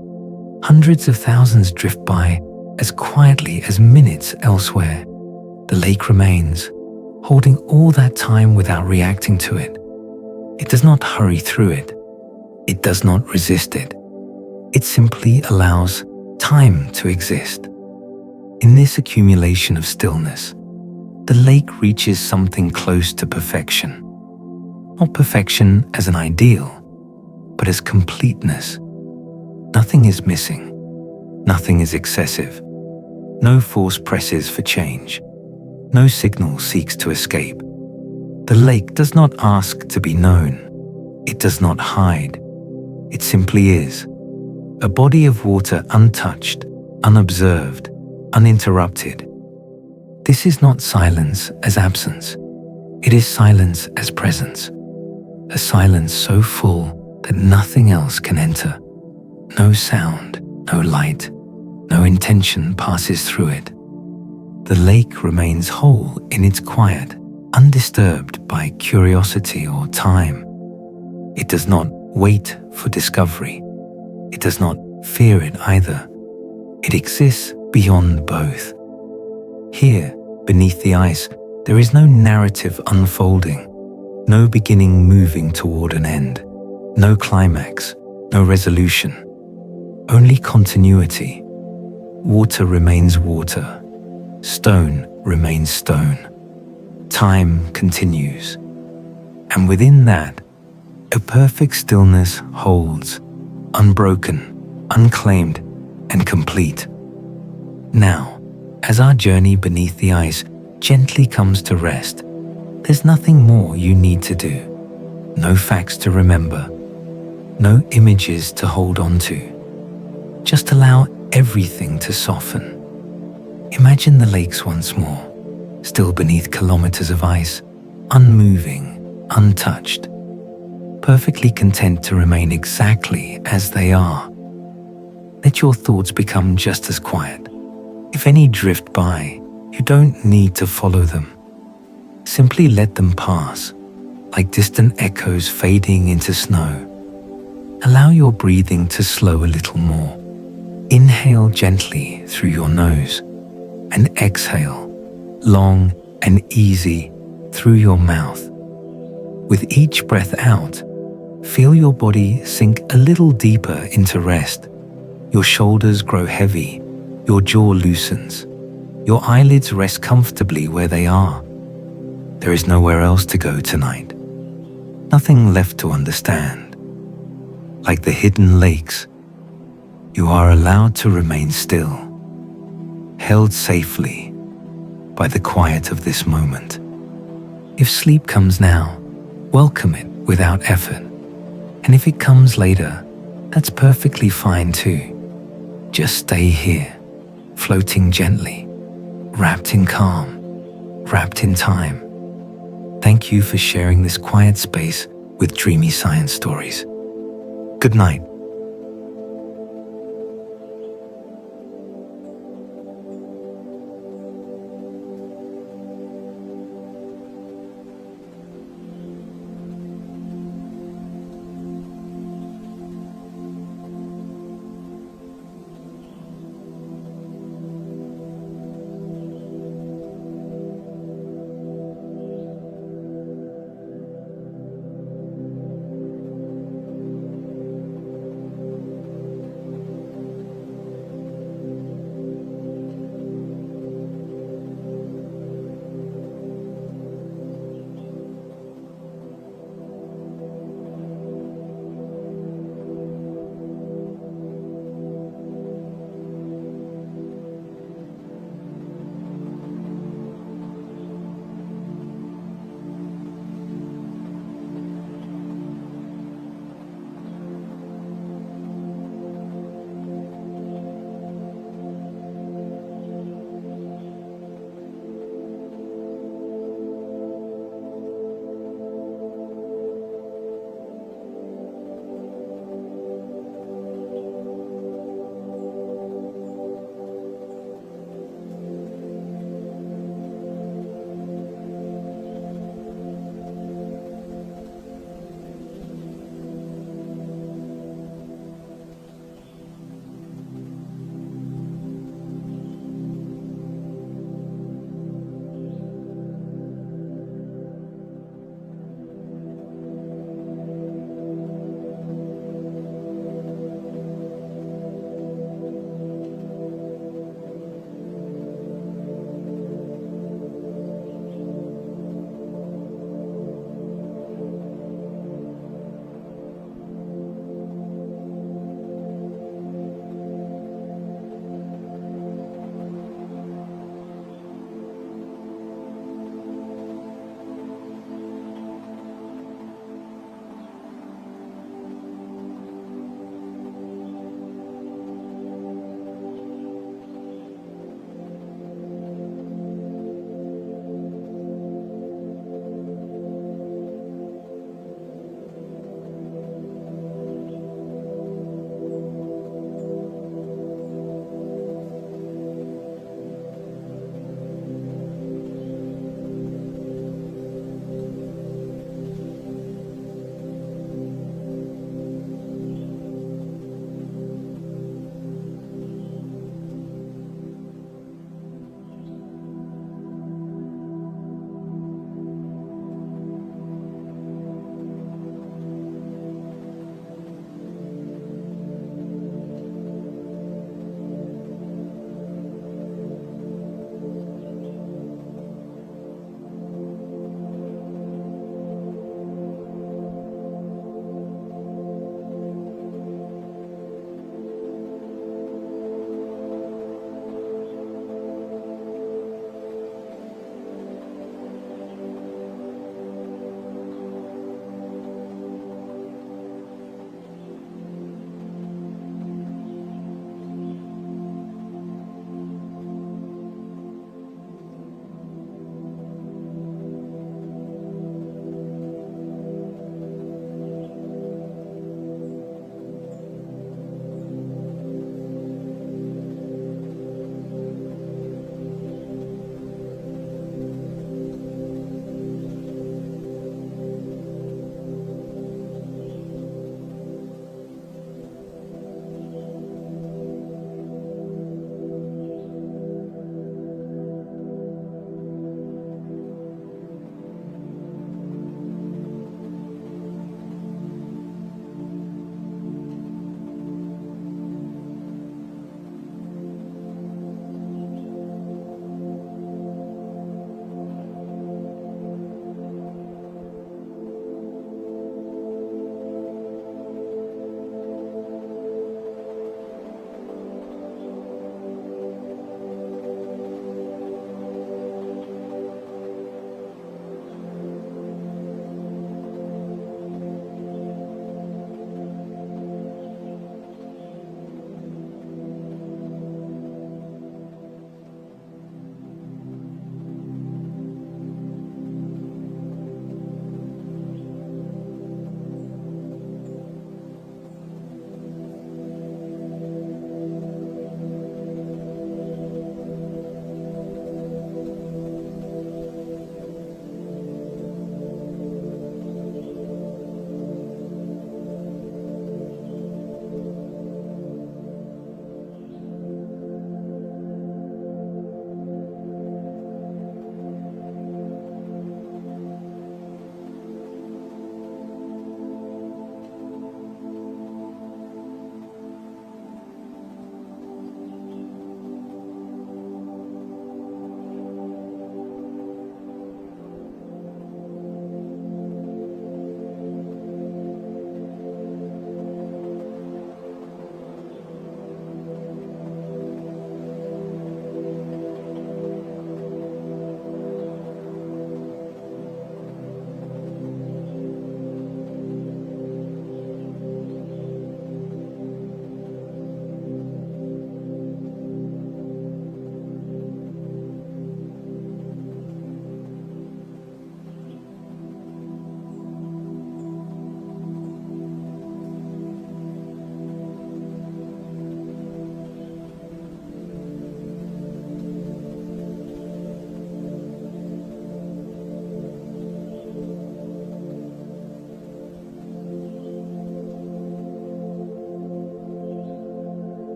Hundreds of thousands drift by as quietly as minutes elsewhere. The lake remains, holding all that time without reacting to it. It does not hurry through it. It does not resist it. It simply allows time to exist. In this accumulation of stillness, the lake reaches something close to perfection. Not perfection as an ideal, but as completeness. Nothing is missing. Nothing is excessive. No force presses for change. No signal seeks to escape. The lake does not ask to be known. It does not hide. It simply is. A body of water untouched, unobserved, uninterrupted. This is not silence as absence. It is silence as presence. A silence so full that nothing else can enter. No sound, no light, no intention passes through it. The lake remains whole in its quiet, undisturbed by curiosity or time. It does not wait for discovery. It does not fear it either. It exists beyond both. Here, beneath the ice, there is no narrative unfolding, no beginning moving toward an end, no climax, no resolution, only continuity. Water remains water. Stone remains stone. Time continues. And within that, a perfect stillness holds, unbroken, unclaimed, and complete. Now, as our journey beneath the ice gently comes to rest, there's nothing more you need to do. No facts to remember. No images to hold on to. Just allow everything to soften. Imagine the lakes once more, still beneath kilometers of ice, unmoving, untouched, perfectly content to remain exactly as they are. Let your thoughts become just as quiet. If any drift by, you don't need to follow them. Simply let them pass, like distant echoes fading into snow. Allow your breathing to slow a little more. Inhale gently through your nose and exhale, long and easy, through your mouth. With each breath out, feel your body sink a little deeper into rest. Your shoulders grow heavy, your jaw loosens. Your eyelids rest comfortably where they are. There is nowhere else to go tonight. Nothing left to understand. Like the hidden lakes, you are allowed to remain still, held safely by the quiet of this moment. If sleep comes now, welcome it without effort. And if it comes later, that's perfectly fine too. Just stay here, floating gently, wrapped in calm, wrapped in time. Thank you for sharing this quiet space with Dreamy Science Stories. Good night.